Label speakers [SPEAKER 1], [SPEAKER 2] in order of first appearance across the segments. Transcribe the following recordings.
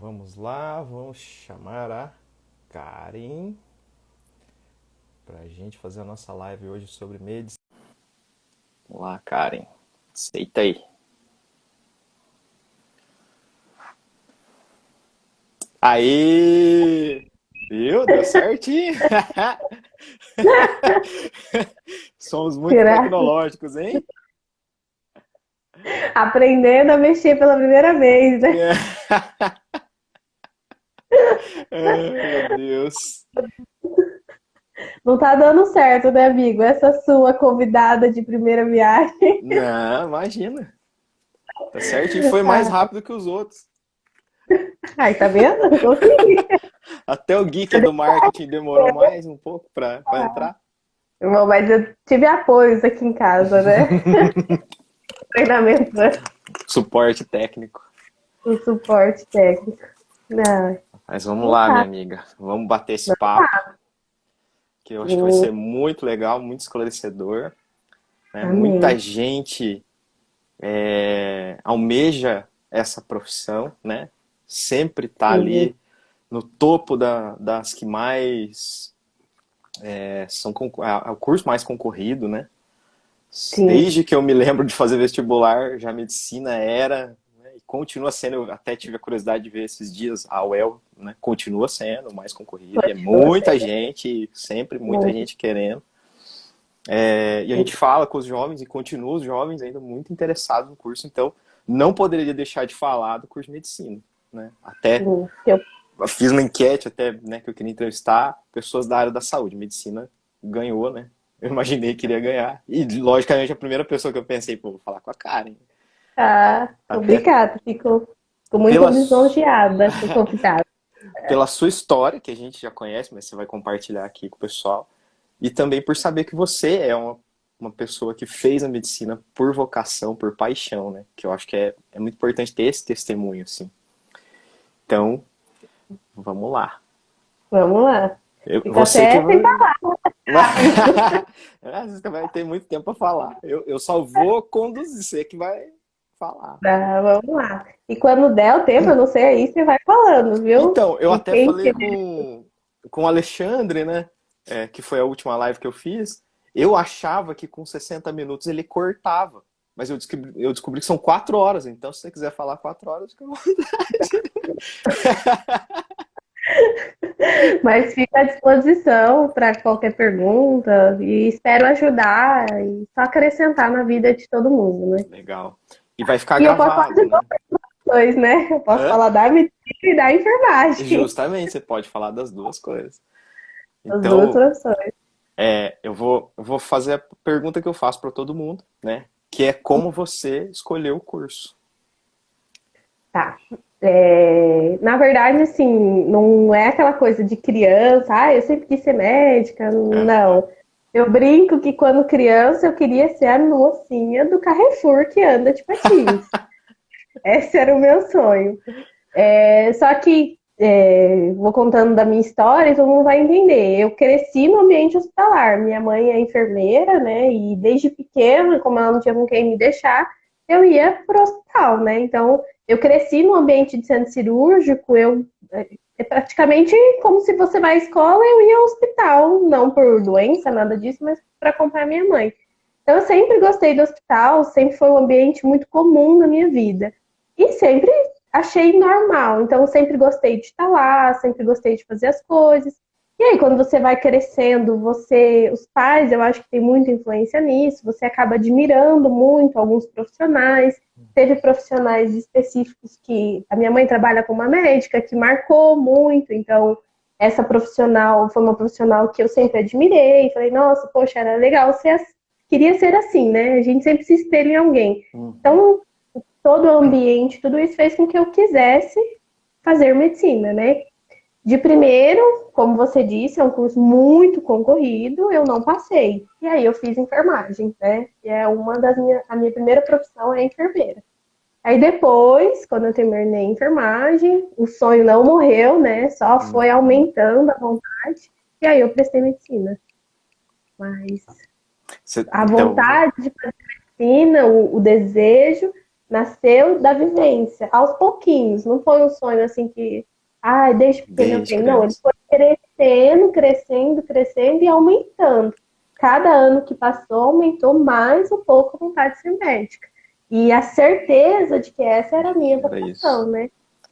[SPEAKER 1] Vamos lá, vamos chamar a Karen para a gente fazer a nossa live hoje sobre medicina. Vamos lá, Karen. Aceita aí. Aí! Viu? Deu certinho. Somos muito
[SPEAKER 2] Graças.
[SPEAKER 1] tecnológicos, hein?
[SPEAKER 2] Aprendendo a mexer pela primeira vez, né?
[SPEAKER 1] Ai, meu Deus.
[SPEAKER 2] Não tá dando certo, né, amigo? Essa sua convidada de primeira viagem.
[SPEAKER 1] Não, imagina. Tá certo. E foi mais
[SPEAKER 2] Ah,
[SPEAKER 1] rápido que os outros.
[SPEAKER 2] ai, tá vendo? Consegui.
[SPEAKER 1] Até o Gui, que é do marketing, demorou mais um pouco para entrar.
[SPEAKER 2] Bom, mas eu tive apoios aqui em casa, né? Treinamento, né?
[SPEAKER 1] Suporte técnico.
[SPEAKER 2] O suporte técnico. Não,
[SPEAKER 1] Mas vamos
[SPEAKER 2] não
[SPEAKER 1] lá, minha
[SPEAKER 2] tá.
[SPEAKER 1] amiga. Vamos bater esse papo, que eu acho que vai ser muito legal, muito esclarecedor, né? Muita
[SPEAKER 2] Amém.
[SPEAKER 1] gente almeja essa profissão, né? Sempre está
[SPEAKER 2] Sim,
[SPEAKER 1] ali no topo das que mais é o curso mais concorrido, né?
[SPEAKER 2] sim.
[SPEAKER 1] Desde que eu me lembro de fazer vestibular, já a medicina era, né, e continua sendo, eu até tive a curiosidade de ver esses dias, a UEL, né, continua sendo mais concorrida, e é
[SPEAKER 2] Continua
[SPEAKER 1] muita
[SPEAKER 2] sendo
[SPEAKER 1] gente, sempre muita
[SPEAKER 2] muito.
[SPEAKER 1] gente querendo. E a gente fala com os jovens e continua os jovens ainda muito interessados no curso, então não poderia deixar de falar do curso de medicina. Né? Até
[SPEAKER 2] Sim. Eu,
[SPEAKER 1] fiz uma enquete até, né, que eu queria entrevistar pessoas da área da saúde. Medicina ganhou, né? Eu imaginei que iria ganhar. E, logicamente, a primeira pessoa que eu pensei, pô, vou falar com a Karen.
[SPEAKER 2] obrigada.
[SPEAKER 1] Até
[SPEAKER 2] Fico muito
[SPEAKER 1] pela,
[SPEAKER 2] lisonjeada com o convidado.
[SPEAKER 1] pela sua história, que a gente já conhece, mas você vai compartilhar aqui com o pessoal. E também por saber que você é uma pessoa que fez a medicina por vocação, por paixão, né? Que eu acho que é muito importante ter esse testemunho, assim. Então, vamos lá.
[SPEAKER 2] Vamos lá. Fico
[SPEAKER 1] Você que
[SPEAKER 2] até sem
[SPEAKER 1] vai.
[SPEAKER 2] rápido.
[SPEAKER 1] Você vai ter muito tempo para falar. Eu só vou conduzir, você que vai falar.
[SPEAKER 2] Tá, vamos lá. E quando der o tempo, eu não sei aí, você vai falando, viu?
[SPEAKER 1] Então, eu
[SPEAKER 2] E
[SPEAKER 1] até
[SPEAKER 2] quem
[SPEAKER 1] falei
[SPEAKER 2] tiver.
[SPEAKER 1] com o Alexandre, né? Que foi a última live que eu fiz. Eu achava que com 60 minutos ele cortava. Mas eu descobri que são 4 horas. Então, se você quiser falar 4 horas, fica à vontade.
[SPEAKER 2] Mas fica à disposição para qualquer pergunta e espero ajudar e só acrescentar na vida de todo mundo, né?
[SPEAKER 1] Legal. E vai ficar
[SPEAKER 2] E eu posso falar
[SPEAKER 1] gravado,
[SPEAKER 2] de
[SPEAKER 1] né?
[SPEAKER 2] dois, né? Eu posso
[SPEAKER 1] Hã?
[SPEAKER 2] falar da medicina e da enfermagem.
[SPEAKER 1] Justamente, você pode falar das duas coisas.
[SPEAKER 2] As duas
[SPEAKER 1] Então,
[SPEAKER 2] profissões.
[SPEAKER 1] eu vou fazer a pergunta que eu faço para todo mundo, né? Que é como você escolheu o curso.
[SPEAKER 2] Tá. Na verdade, assim, não é aquela coisa de criança, eu sempre quis ser médica,
[SPEAKER 1] Aham.
[SPEAKER 2] não. Eu brinco que quando criança eu queria ser a mocinha do Carrefour que anda de patins. Esse era o meu sonho. Só que vou contando da minha história e todo mundo vai entender. Eu cresci no ambiente hospitalar. Minha mãe é enfermeira, né? E desde pequena, como ela não tinha com quem me deixar, eu ia pro hospital, né? Então, eu cresci no ambiente de centro cirúrgico. É praticamente como se você vai à escola, eu ia ao hospital, não por doença, nada disso, mas para acompanhar minha mãe. Então, eu sempre gostei do hospital, sempre foi um ambiente muito comum na minha vida. E sempre achei normal. Então, eu sempre gostei de estar lá, sempre gostei de fazer as coisas. E aí, quando você vai crescendo, os pais, eu acho que tem muita influência nisso, você acaba admirando muito alguns profissionais. Teve profissionais específicos que a minha mãe trabalha com uma médica que marcou muito, então essa profissional foi uma profissional que eu sempre admirei. Falei, nossa, poxa, era legal ser, queria ser assim, né? A gente sempre se espelha em alguém.
[SPEAKER 1] Uhum.
[SPEAKER 2] Então, todo o ambiente, tudo isso fez com que eu quisesse fazer medicina, né? De primeiro, como você disse, é um curso muito concorrido, eu não passei. E aí eu fiz enfermagem, né? E é a minha primeira profissão é enfermeira. Aí depois, quando eu terminei a enfermagem, o sonho não morreu, né? Só foi
[SPEAKER 1] Uhum.
[SPEAKER 2] aumentando a vontade. E aí eu prestei medicina. Mas a
[SPEAKER 1] Então,
[SPEAKER 2] vontade de fazer medicina, o desejo, nasceu da vivência, aos pouquinhos. Não foi um sonho assim que, desde pequeno eu
[SPEAKER 1] Desde
[SPEAKER 2] tenho. Não, ele
[SPEAKER 1] criança.
[SPEAKER 2] foi crescendo, crescendo, crescendo e aumentando. Cada ano que passou, aumentou mais um pouco a vontade de ser médica. E a certeza de que essa era a minha
[SPEAKER 1] Era
[SPEAKER 2] vocação,
[SPEAKER 1] isso.
[SPEAKER 2] né?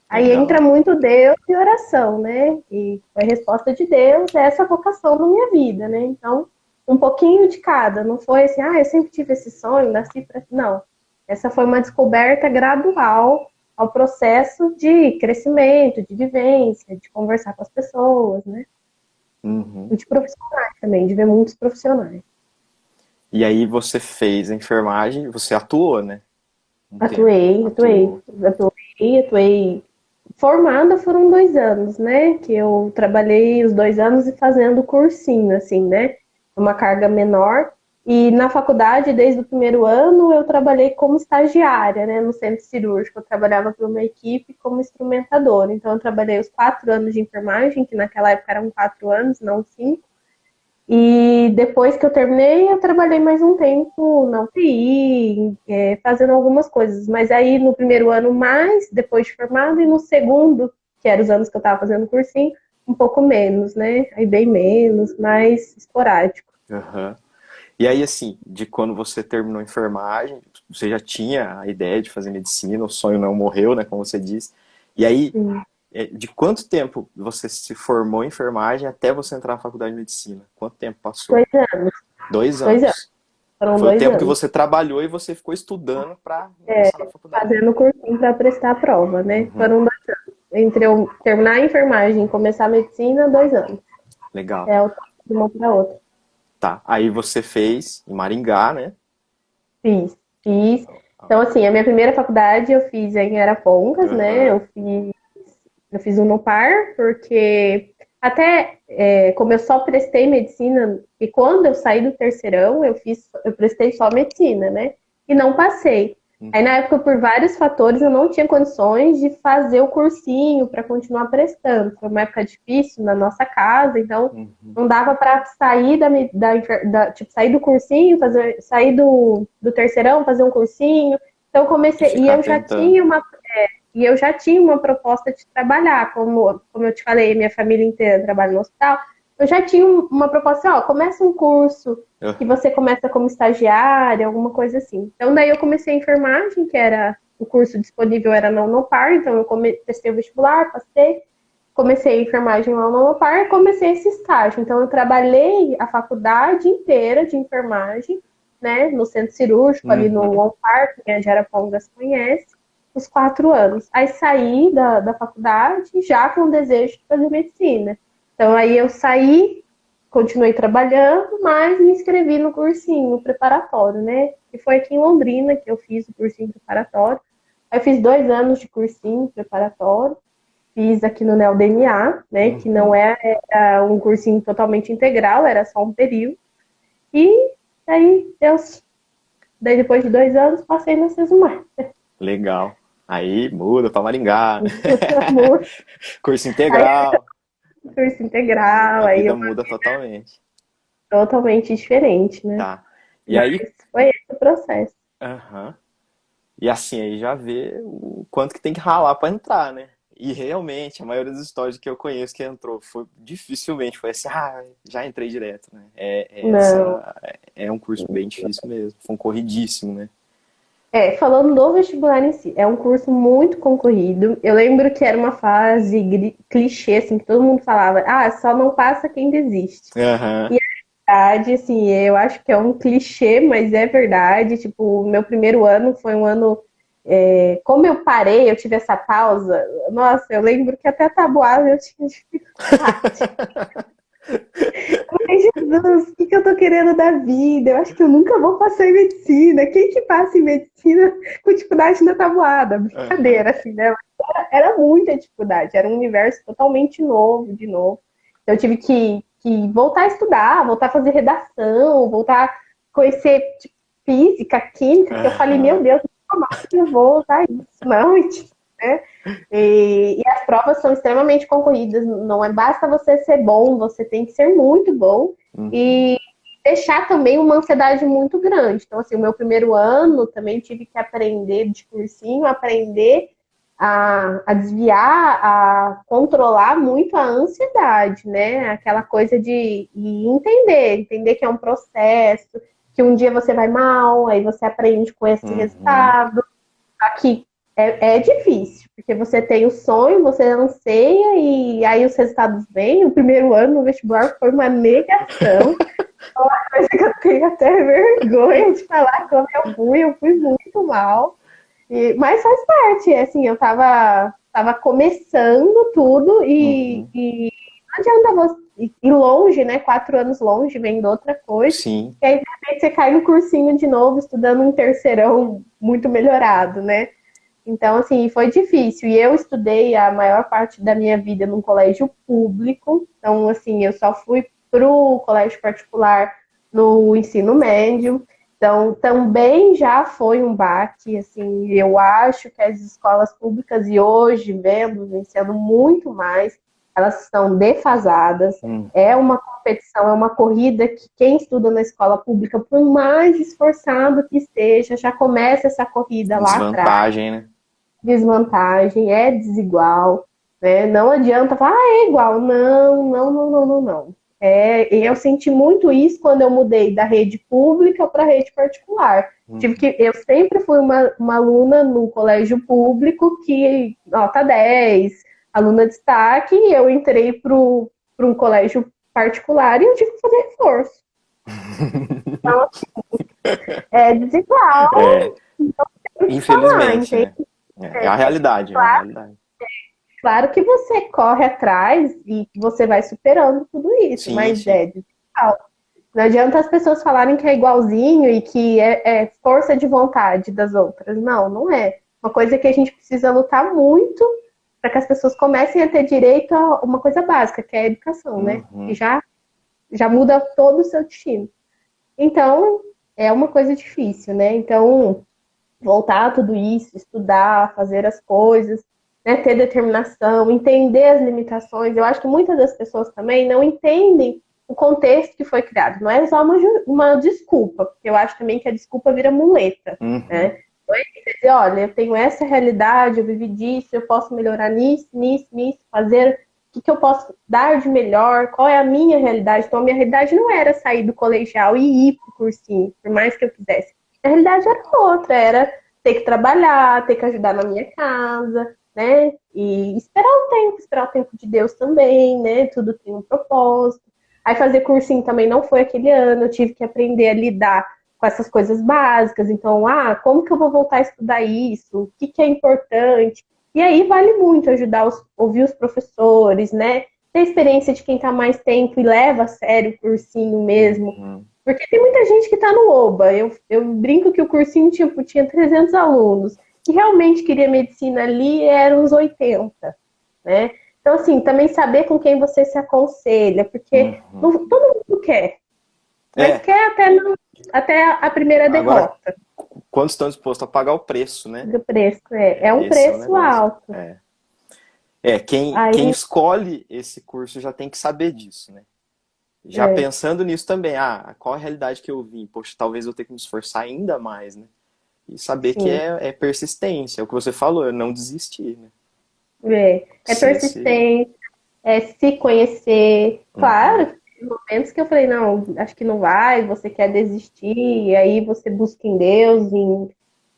[SPEAKER 2] Aí entra
[SPEAKER 1] Legal.
[SPEAKER 2] muito Deus e oração, né? E a resposta de Deus é essa vocação na minha vida, né? Então, um pouquinho de cada. Não foi assim, eu sempre tive esse sonho, nasci para. Não. Essa foi uma descoberta gradual ao processo de crescimento, de vivência, de conversar com as pessoas, né?
[SPEAKER 1] Uhum.
[SPEAKER 2] E de profissionais também, de ver muitos profissionais.
[SPEAKER 1] E aí você fez a enfermagem, você atuou, né? Um tempo.
[SPEAKER 2] Atuei, atuei,
[SPEAKER 1] Atuou.
[SPEAKER 2] atuei. Formada foram 2 anos, né? Que eu trabalhei os 2 anos e fazendo cursinho, assim, né? Uma carga menor. E na faculdade, desde o primeiro ano, eu trabalhei como estagiária, né? No centro cirúrgico. Eu trabalhava para uma equipe como instrumentadora. Então, eu trabalhei os 4 anos de enfermagem, que naquela época eram 4 anos, não 5. E depois que eu terminei, eu trabalhei mais um tempo na UTI, fazendo algumas coisas. Mas aí no primeiro ano mais, depois de formado, e no segundo, que eram os anos que eu estava fazendo cursinho, um pouco menos, né? Aí bem menos, mais esporádico.
[SPEAKER 1] Aham. E aí, assim, de quando você terminou a enfermagem, você já tinha a ideia de fazer medicina, o sonho não morreu, né, como você disse. E aí,
[SPEAKER 2] Sim.
[SPEAKER 1] de quanto tempo você se formou em enfermagem até você entrar na faculdade de medicina? Quanto tempo passou?
[SPEAKER 2] 2 anos,
[SPEAKER 1] Dois
[SPEAKER 2] 2 anos,
[SPEAKER 1] anos.
[SPEAKER 2] foram
[SPEAKER 1] Foi o
[SPEAKER 2] dois
[SPEAKER 1] tempo que
[SPEAKER 2] anos.
[SPEAKER 1] você trabalhou e você ficou estudando para
[SPEAKER 2] É,
[SPEAKER 1] ingressar na faculdade.
[SPEAKER 2] fazendo cursinho para prestar a prova, né?
[SPEAKER 1] Uhum.
[SPEAKER 2] Foram 2 anos. Entre eu terminar a enfermagem e começar a medicina, 2 anos.
[SPEAKER 1] Legal.
[SPEAKER 2] É o tempo de uma para outra.
[SPEAKER 1] Tá. Aí você fez em Maringá, né?
[SPEAKER 2] Fiz. Então, assim, a minha primeira faculdade eu fiz em Arapongas, né?
[SPEAKER 1] Aham.
[SPEAKER 2] Eu fiz um Unopar, porque até como eu só prestei medicina, e quando eu saí do terceirão, eu prestei só medicina, né? E não passei. Aí
[SPEAKER 1] Uhum.
[SPEAKER 2] na época, por vários fatores, eu não tinha condições de fazer o cursinho para continuar prestando. Foi uma época difícil na nossa casa, então
[SPEAKER 1] Uhum.
[SPEAKER 2] não dava para sair tipo, sair do cursinho, sair do terceirão, fazer um cursinho. Então eu
[SPEAKER 1] E
[SPEAKER 2] comecei,
[SPEAKER 1] ficar tentando.
[SPEAKER 2] e eu já tinha uma proposta de trabalhar, como eu te falei, minha família inteira trabalha no hospital. Eu já tinha uma proposta, começa um curso que
[SPEAKER 1] Aham.
[SPEAKER 2] você começa como estagiária, alguma coisa assim. Então daí eu comecei a enfermagem, que era o curso disponível era na Unopar, então eu testei o vestibular, passei, comecei a enfermagem lá no Unopar, comecei esse estágio. Então eu trabalhei a faculdade inteira de enfermagem, né, no centro cirúrgico, ali no
[SPEAKER 1] Uhum.
[SPEAKER 2] Unopar, que a Jarapongas conhece, os 4 anos. Aí saí da faculdade já com o desejo de fazer medicina. Então aí eu saí, continuei trabalhando, mas me inscrevi no cursinho preparatório, né? E foi aqui em Londrina que eu fiz o cursinho preparatório. Aí eu fiz 2 anos de cursinho preparatório. Fiz aqui no NeoDNA, né? Que não
[SPEAKER 1] Uhum.
[SPEAKER 2] era um cursinho totalmente integral, era só um período. E daí depois de 2 anos, passei na Sesumar.
[SPEAKER 1] Legal. Aí muda para Maringá, né? Curso
[SPEAKER 2] Aí
[SPEAKER 1] integral.
[SPEAKER 2] curso integral,
[SPEAKER 1] A
[SPEAKER 2] aí
[SPEAKER 1] vida
[SPEAKER 2] eu
[SPEAKER 1] muda totalmente.
[SPEAKER 2] totalmente diferente, né?
[SPEAKER 1] Tá. E
[SPEAKER 2] Mas
[SPEAKER 1] aí,
[SPEAKER 2] foi esse o processo.
[SPEAKER 1] aham. E assim, aí já vê o quanto que tem que ralar para entrar, né? E realmente, a maioria das histórias que eu conheço que entrou foi dificilmente, foi assim, já entrei direto, né?
[SPEAKER 2] Não.
[SPEAKER 1] É um curso bem difícil mesmo, concorridíssimo, né?
[SPEAKER 2] Falando do vestibular em si, é um curso muito concorrido. Eu lembro que era uma fase clichê, assim, que todo mundo falava, só não passa quem desiste.
[SPEAKER 1] Aham.
[SPEAKER 2] Verdade, assim, eu acho que é um clichê, mas é verdade. Tipo, o meu primeiro ano foi um ano. Como eu parei, eu tive essa pausa. Nossa, eu lembro que até a tabuada eu tinha dificuldade. Ai, Jesus, o que eu tô querendo da vida? Eu acho que eu nunca vou passar em medicina. Quem que passa em medicina com dificuldade na tabuada?
[SPEAKER 1] Aham.
[SPEAKER 2] Brincadeira, assim, né? Era muita dificuldade, era um universo totalmente novo, de novo. Então, eu tive que voltar a estudar, voltar a fazer redação, voltar a conhecer tipo, física, química, que eu falei, meu
[SPEAKER 1] Aham.
[SPEAKER 2] Deus, nunca mais eu vou usar isso, não, e, tipo, né? E as provas são extremamente concorridas, não é basta você ser bom, você tem que ser muito bom.
[SPEAKER 1] Uhum.
[SPEAKER 2] E deixar também uma ansiedade muito grande. Então, assim, o meu primeiro ano também tive que aprender de cursinho, aprender a desviar, a controlar muito a ansiedade, né? Aquela coisa de entender que é um processo, que um dia você vai mal, aí você aprende com esse
[SPEAKER 1] Uhum.
[SPEAKER 2] resultado. Aqui é difícil, porque você tem o sonho, você anseia, e aí os resultados vêm. O primeiro ano no vestibular foi uma negação, coisa que eu tenho até vergonha de falar como eu fui muito mal. Mas faz parte, assim, eu tava começando tudo
[SPEAKER 1] Uhum.
[SPEAKER 2] e não adianta você ir longe, né? 4 anos longe, vendo outra coisa.
[SPEAKER 1] Sim.
[SPEAKER 2] E aí, de repente, você cai no cursinho de novo, estudando um terceirão muito melhorado, né? Então, assim, foi difícil. E eu estudei a maior parte da minha vida num colégio público. Então, assim, eu só fui pro colégio particular no ensino médio. Então, também já foi um baque, assim, eu acho que as escolas públicas, e hoje, vendo, vencendo muito mais, elas estão defasadas. É
[SPEAKER 1] Uhum.
[SPEAKER 2] uma competição, é uma corrida que quem estuda na escola pública, por mais esforçado que esteja, já começa essa corrida lá atrás.
[SPEAKER 1] Desvantagem, né?
[SPEAKER 2] Desvantagem, é desigual, né? Não adianta falar, é igual. Não, não, não, não, não, não. E eu senti muito isso quando eu mudei da rede pública para a rede particular.
[SPEAKER 1] Uhum.
[SPEAKER 2] Eu sempre fui uma aluna no colégio público que, nota 10, aluna de destaque, e eu entrei para um colégio particular e eu tive que fazer reforço. Então, é desigual,
[SPEAKER 1] É,
[SPEAKER 2] tem que falar,
[SPEAKER 1] infelizmente,
[SPEAKER 2] entende?
[SPEAKER 1] né? É a realidade, é a realidade.
[SPEAKER 2] Claro que você corre atrás e que você vai superando tudo isso,
[SPEAKER 1] Sim,
[SPEAKER 2] mas
[SPEAKER 1] sim.
[SPEAKER 2] é digital. Não adianta as pessoas falarem que é igualzinho e que é força de vontade das outras. Não, não é. Uma coisa que a gente precisa lutar muito para que as pessoas comecem a ter direito a uma coisa básica, que é a educação, né? Que
[SPEAKER 1] Uhum.
[SPEAKER 2] já muda todo o seu destino. Então, é uma coisa difícil, né? Então, voltar a tudo isso, estudar, fazer as coisas, né, ter determinação, entender as limitações. Eu acho que muitas das pessoas também não entendem o contexto que foi criado. Não é só uma desculpa, porque eu acho também que a desculpa vira muleta,
[SPEAKER 1] Uhum.
[SPEAKER 2] né? Não é dizer, olha, eu tenho essa realidade, eu vivi disso, eu posso melhorar nisso, nisso, nisso, fazer o que eu posso dar de melhor, qual é a minha realidade. Então, a minha realidade não era sair do colegial e ir para o cursinho, por mais que eu quisesse. A realidade era outra, era ter que trabalhar, ter que ajudar na minha casa, né? E esperar o tempo de Deus também, né? Tudo tem um propósito. Aí fazer cursinho também não foi aquele ano, eu tive que aprender a lidar com essas coisas básicas. Então, como que eu vou voltar a estudar isso? O que, que é importante? E aí vale muito ouvir os professores, né? Ter a experiência de quem está mais tempo e leva a sério o cursinho mesmo.
[SPEAKER 1] Uhum.
[SPEAKER 2] Porque tem muita gente que está no OBA. Eu brinco que o cursinho tinha 300 alunos. Que realmente queria medicina ali eram uns 80, né? Então, assim, também saber com quem você se aconselha, porque
[SPEAKER 1] Uhum.
[SPEAKER 2] todo mundo quer, mas
[SPEAKER 1] É,
[SPEAKER 2] quer até a primeira
[SPEAKER 1] agora,
[SPEAKER 2] derrota
[SPEAKER 1] quantos estão dispostos a pagar o preço, né?
[SPEAKER 2] do preço. É um
[SPEAKER 1] Esse é o
[SPEAKER 2] preço
[SPEAKER 1] negócio.
[SPEAKER 2] alto.
[SPEAKER 1] Quem
[SPEAKER 2] Aí,
[SPEAKER 1] escolhe esse curso já tem que saber disso, né? Já
[SPEAKER 2] é,
[SPEAKER 1] pensando nisso também, qual a realidade que eu vim? Poxa, talvez eu tenha que me esforçar ainda mais, né? E saber que
[SPEAKER 2] sim,
[SPEAKER 1] é persistência, é o que você falou, eu não desistir, né?
[SPEAKER 2] é
[SPEAKER 1] Se...
[SPEAKER 2] persistente, é se conhecer.
[SPEAKER 1] Uhum.
[SPEAKER 2] Claro, tem momentos que eu falei, não, acho que não vai, você quer desistir, e aí você busca em Deus, em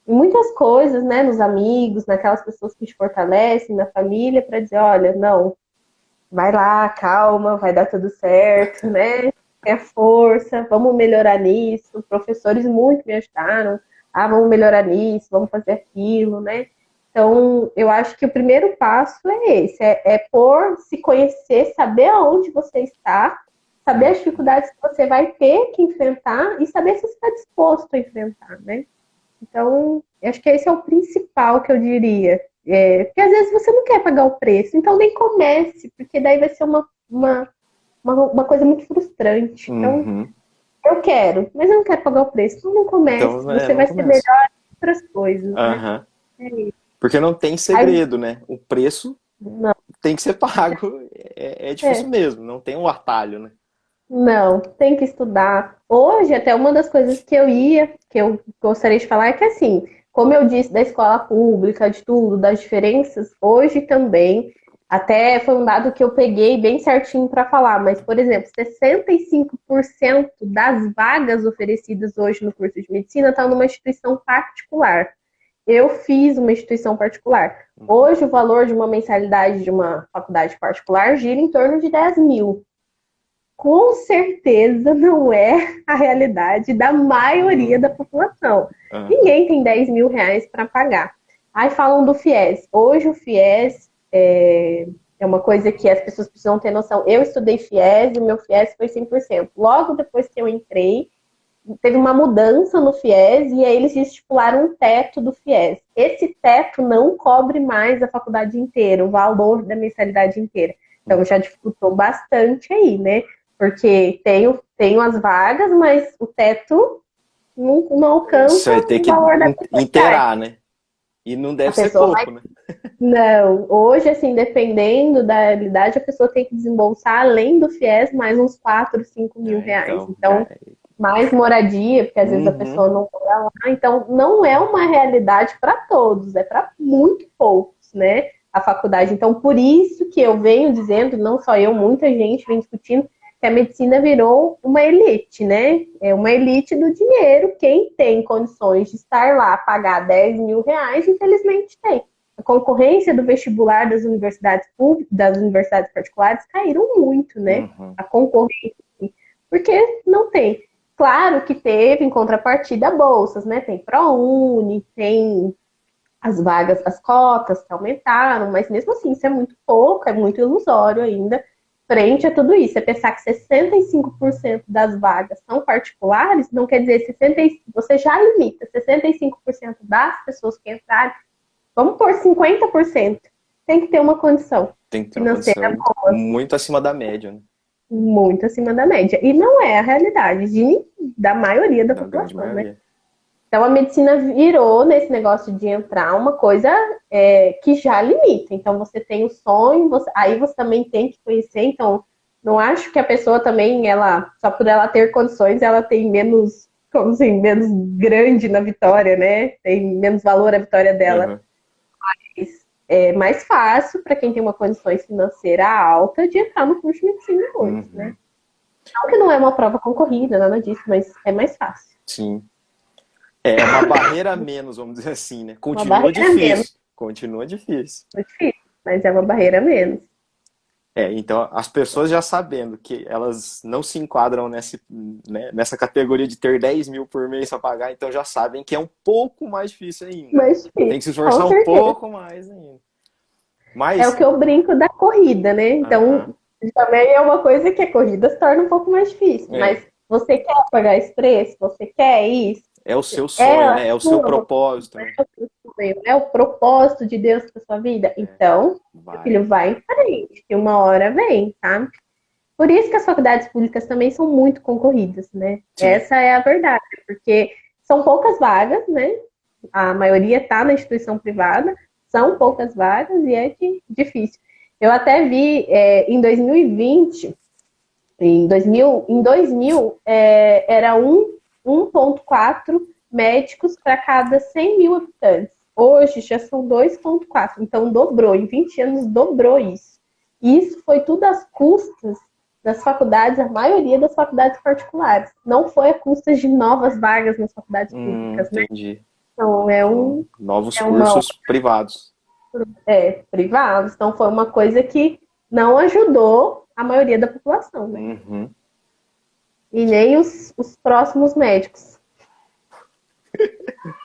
[SPEAKER 2] muitas coisas, né? Nos amigos, naquelas pessoas que te fortalecem, na família, para dizer, olha, não, vai lá, calma, vai dar tudo certo, né? Tenha força, vamos melhorar nisso. Professores muito me ajudaram. Vamos melhorar nisso, vamos fazer aquilo, né? Então, eu acho que o primeiro passo é esse, é por se conhecer, saber aonde você está, saber as
[SPEAKER 1] Uhum.
[SPEAKER 2] dificuldades que você vai ter que enfrentar e saber se você está disposto a enfrentar, né? Então, eu acho que esse é o principal que eu diria. Porque às vezes você não quer pagar o preço, então nem comece, porque daí vai ser uma coisa muito frustrante. Então,
[SPEAKER 1] Uhum.
[SPEAKER 2] eu quero, mas eu não quero pagar o preço, então não comece.
[SPEAKER 1] Então,
[SPEAKER 2] Você
[SPEAKER 1] não
[SPEAKER 2] vai ser
[SPEAKER 1] começa.
[SPEAKER 2] melhor em outras coisas, né?
[SPEAKER 1] Aham.
[SPEAKER 2] É isso.
[SPEAKER 1] Porque não tem
[SPEAKER 2] Aí,
[SPEAKER 1] segredo, né? O preço
[SPEAKER 2] não,
[SPEAKER 1] tem que ser pago. É difícil
[SPEAKER 2] é,
[SPEAKER 1] mesmo, não tem um atalho, né?
[SPEAKER 2] Não, tem que estudar. Hoje, até uma das coisas que eu gostaria de falar é que, assim, como eu disse da escola pública, de tudo, das diferenças, hoje também, até foi um dado que eu peguei bem certinho para falar, mas, por exemplo, 65% das vagas oferecidas hoje no curso de medicina estão numa instituição particular. Eu fiz uma instituição particular.
[SPEAKER 1] Uhum.
[SPEAKER 2] Hoje, o valor de uma mensalidade de uma faculdade particular gira em torno de 10.000. Com certeza não é a realidade da maioria da
[SPEAKER 1] Uhum.
[SPEAKER 2] população.
[SPEAKER 1] Aham.
[SPEAKER 2] Ninguém tem 10 mil reais para pagar. Aí falam do FIES. Hoje o FIES é uma coisa que as pessoas precisam ter noção. Eu estudei FIES e o meu FIES foi 100%. Logo depois que eu entrei, teve uma mudança no FIES e aí eles estipularam um teto do FIES. Esse teto não cobre mais a faculdade inteira, o valor da mensalidade inteira. Então já dificultou bastante aí, né? Porque tenho as vagas, mas o teto não
[SPEAKER 1] Você
[SPEAKER 2] alcança
[SPEAKER 1] vai ter
[SPEAKER 2] o
[SPEAKER 1] que
[SPEAKER 2] valor da mensalidade.
[SPEAKER 1] inteirar, né? E não
[SPEAKER 2] A
[SPEAKER 1] deve ser
[SPEAKER 2] pessoa vai.
[SPEAKER 1] pouco, né?
[SPEAKER 2] Não, hoje, assim, dependendo da realidade, a pessoa tem que desembolsar, além do FIES, mais uns 4, 5 mil
[SPEAKER 1] Ah,
[SPEAKER 2] reais.
[SPEAKER 1] então, já
[SPEAKER 2] Então,
[SPEAKER 1] é.
[SPEAKER 2] mais moradia, porque às vezes a
[SPEAKER 1] Uhum.
[SPEAKER 2] pessoa não mora lá. Então, não é uma realidade para todos, é para muito poucos, né? A faculdade. Então, por isso que eu venho dizendo, não só eu, muita gente vem discutindo que a medicina virou uma elite, né? É uma elite do dinheiro. Quem tem condições de estar lá, pagar 10 mil reais, infelizmente tem. A concorrência do vestibular das universidades públicas, das universidades particulares, caíram muito, né?
[SPEAKER 1] Uhum.
[SPEAKER 2] A concorrência, porque não tem. Claro que teve em contrapartida bolsas, né? Tem ProUni, tem as vagas, as cotas que aumentaram, mas mesmo assim isso é muito pouco, é muito ilusório ainda frente a tudo isso. Você pensar que 65% das vagas são particulares, não quer dizer 60, você já limita 65% das pessoas que entrarem, vamos por 50%, tem que ter uma condição
[SPEAKER 1] Tem que ter uma
[SPEAKER 2] financeira
[SPEAKER 1] condição
[SPEAKER 2] boa,
[SPEAKER 1] muito acima da média, né?
[SPEAKER 2] muito acima da média. E não é a realidade da maioria da
[SPEAKER 1] Na grande
[SPEAKER 2] população, né?
[SPEAKER 1] maioria.
[SPEAKER 2] Então a medicina virou nesse negócio de entrar uma coisa que já limita. Então você tem o sonho, aí você também tem que conhecer. Então não acho que a pessoa também, ela, só por ela ter condições, ela tem menos, como assim, menos grande na vitória, né? Tem menos valor a vitória dela.
[SPEAKER 1] Uhum.
[SPEAKER 2] É mais fácil para quem tem uma condições financeira alta de entrar no curso de medicina hoje, né?
[SPEAKER 1] Uhum.
[SPEAKER 2] Não que não é uma prova concorrida, nada disso, mas é mais fácil.
[SPEAKER 1] Sim. É uma barreira a menos, vamos dizer assim, né?
[SPEAKER 2] Uma
[SPEAKER 1] Continua
[SPEAKER 2] barreira a menos,
[SPEAKER 1] difícil. Continua difícil.
[SPEAKER 2] é difícil, mas é uma barreira a menos.
[SPEAKER 1] É, então as pessoas já sabendo que elas não se enquadram né, nessa categoria de ter 10 mil por mês para pagar, então já sabem que é um pouco mais difícil ainda, né?
[SPEAKER 2] Mais
[SPEAKER 1] Tem que se
[SPEAKER 2] difícil, com
[SPEAKER 1] esforçar um
[SPEAKER 2] certeza.
[SPEAKER 1] pouco mais ainda.
[SPEAKER 2] É o
[SPEAKER 1] Mas,
[SPEAKER 2] que eu brinco da corrida, né?
[SPEAKER 1] aham,
[SPEAKER 2] Então, também é uma coisa que a corrida se torna um pouco mais difícil.
[SPEAKER 1] é,
[SPEAKER 2] Mas você quer pagar esse preço? Você quer isso?
[SPEAKER 1] é o seu
[SPEAKER 2] É
[SPEAKER 1] sonho,
[SPEAKER 2] a
[SPEAKER 1] né? É o seu
[SPEAKER 2] sua vocação,
[SPEAKER 1] propósito, né?
[SPEAKER 2] é o seu sonho, é o propósito de Deus para sua vida?
[SPEAKER 1] É,
[SPEAKER 2] Então, meu
[SPEAKER 1] vai.
[SPEAKER 2] filho, vai em frente, que uma hora vem, tá? Por isso que as faculdades públicas também são muito concorridas, né?
[SPEAKER 1] Sim.
[SPEAKER 2] Essa é a verdade, porque são poucas vagas, né? A maioria está na instituição privada, são poucas vagas e é difícil. Eu até vi em 2020, era 1,4 médicos para cada 100 mil habitantes. Hoje já são 2,4, então dobrou, em 20 anos dobrou isso. E isso foi tudo às custas das faculdades, a maioria das faculdades particulares. Não foi a custas de novas vagas nas faculdades públicas, né?
[SPEAKER 1] Entendi.
[SPEAKER 2] Então
[SPEAKER 1] Foram novos
[SPEAKER 2] é uma
[SPEAKER 1] cursos privados.
[SPEAKER 2] privados, então foi uma coisa que não ajudou a maioria da população, né?
[SPEAKER 1] Uhum.
[SPEAKER 2] E nem os próximos médicos.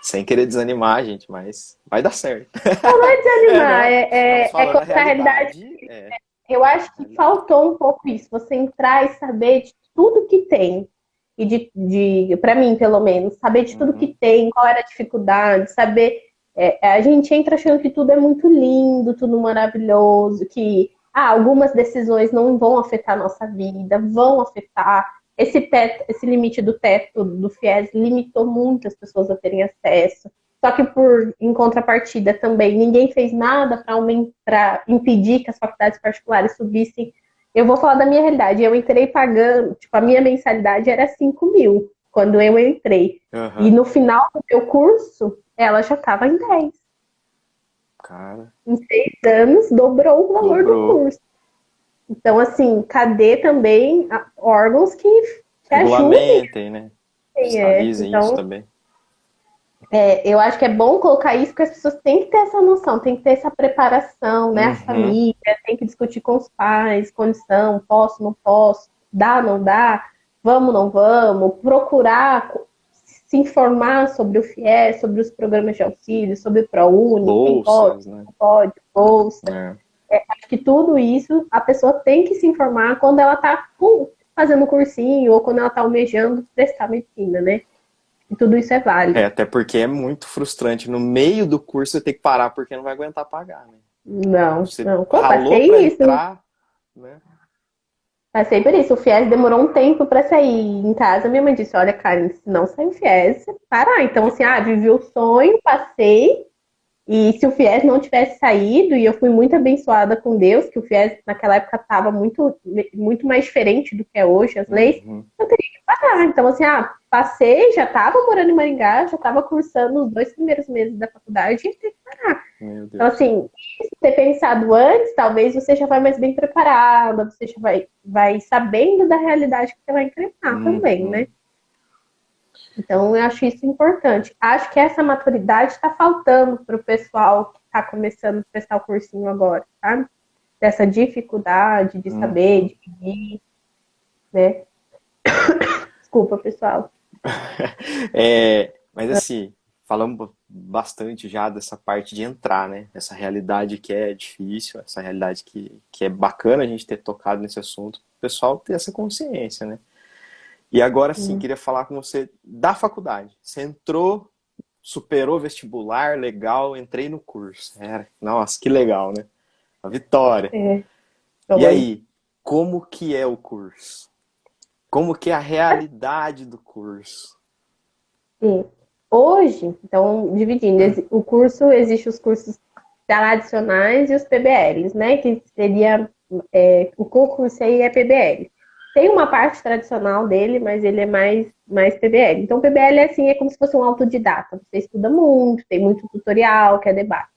[SPEAKER 1] Sem querer desanimar, gente, mas vai dar certo.
[SPEAKER 2] Não é
[SPEAKER 1] É,
[SPEAKER 2] desanimar,
[SPEAKER 1] não. Estamos
[SPEAKER 2] é
[SPEAKER 1] falando a
[SPEAKER 2] colocar a realidade.
[SPEAKER 1] realidade.
[SPEAKER 2] Eu acho que
[SPEAKER 1] Realidade.
[SPEAKER 2] faltou um pouco isso, você entrar e saber de tudo que tem. E para mim, pelo menos, saber de tudo que
[SPEAKER 1] Uhum.
[SPEAKER 2] tem, qual era a dificuldade, saber. A gente entra achando que tudo é muito lindo, tudo maravilhoso, que algumas decisões não vão afetar a nossa vida, vão afetar. Esse limite do teto do FIES limitou muito as pessoas a terem acesso. Só que em contrapartida também ninguém fez nada para impedir que as faculdades particulares subissem Eu vou falar da minha realidade. Eu entrei pagando, tipo, a minha mensalidade era 5.000 quando eu entrei. E
[SPEAKER 1] Aham.
[SPEAKER 2] no final do meu curso, ela já estava em 10.
[SPEAKER 1] Cara,
[SPEAKER 2] Em 6 anos, dobrou o valor do
[SPEAKER 1] dobrou.
[SPEAKER 2] curso. Então, assim, cadê também órgãos que ajudem?
[SPEAKER 1] Regulamentem, né?
[SPEAKER 2] É.
[SPEAKER 1] Fiscalizem isso
[SPEAKER 2] Então,
[SPEAKER 1] também.
[SPEAKER 2] eu acho que é bom colocar isso, porque as pessoas têm que ter essa noção, tem que ter essa preparação, né? A
[SPEAKER 1] Uhum.
[SPEAKER 2] família tem que discutir com os pais, condição, posso, não posso, dá, não dá, vamos, não vamos, procurar se informar sobre o FIES, sobre os programas de auxílio, sobre o ProUni, quem pode,
[SPEAKER 1] Bolsas, né?
[SPEAKER 2] não pode, bolsa.
[SPEAKER 1] É.
[SPEAKER 2] Acho que tudo isso a pessoa tem que se informar quando ela está fazendo cursinho ou quando ela está almejando prestar medicina, né? E tudo isso é válido.
[SPEAKER 1] Até porque é muito frustrante no meio do curso você ter que parar porque não vai aguentar pagar, né?
[SPEAKER 2] Não,
[SPEAKER 1] Você
[SPEAKER 2] não. Pô,
[SPEAKER 1] ralou pra
[SPEAKER 2] passei isso.
[SPEAKER 1] entrar, né?
[SPEAKER 2] Passei por isso. O FIES demorou um tempo pra sair. Em casa, minha mãe disse: Olha, Karen, se não sair o FIES, você parar. Então, assim, vivi o sonho, passei. E se o FIES não tivesse saído, e eu fui muito abençoada com Deus, que o FIES naquela época estava muito, muito mais diferente do que é hoje, as leis,
[SPEAKER 1] Uhum.
[SPEAKER 2] eu teria que parar. Então, assim, passei, já estava morando em Maringá, já estava cursando os 2 primeiros meses da faculdade e ia ter que parar.
[SPEAKER 1] Meu
[SPEAKER 2] Então,
[SPEAKER 1] Deus.
[SPEAKER 2] assim, se ter pensado antes, talvez você já vai mais bem preparada, você já vai sabendo da realidade que você vai enfrentar também, né?
[SPEAKER 1] Uhum.
[SPEAKER 2] Então, eu acho isso importante. Acho que essa maturidade está faltando para o pessoal que está começando a prestar o cursinho agora, sabe? Dessa dificuldade de saber,
[SPEAKER 1] Uhum.
[SPEAKER 2] de pedir, né? Desculpa, pessoal.
[SPEAKER 1] Mas assim, falamos bastante já dessa parte de entrar, né? Essa realidade que é difícil, essa realidade que é bacana a gente ter tocado nesse assunto, o pessoal ter essa consciência, né? E agora sim, queria falar com você da faculdade. Você entrou, superou o vestibular, legal, entrei no curso. Nossa, que legal, né? A vitória.
[SPEAKER 2] É,
[SPEAKER 1] E
[SPEAKER 2] foi.
[SPEAKER 1] aí, como que é o curso? Como que é a realidade do curso?
[SPEAKER 2] Sim. Hoje, então, dividindo, o curso, existe os cursos tradicionais e os PBLs, né? Que seria, o concurso aí é PBL. Tem uma parte tradicional dele, mas ele é mais PBL. Então, PBL é assim, é como se fosse um autodidata. Você estuda muito, tem muito tutorial, que é debate.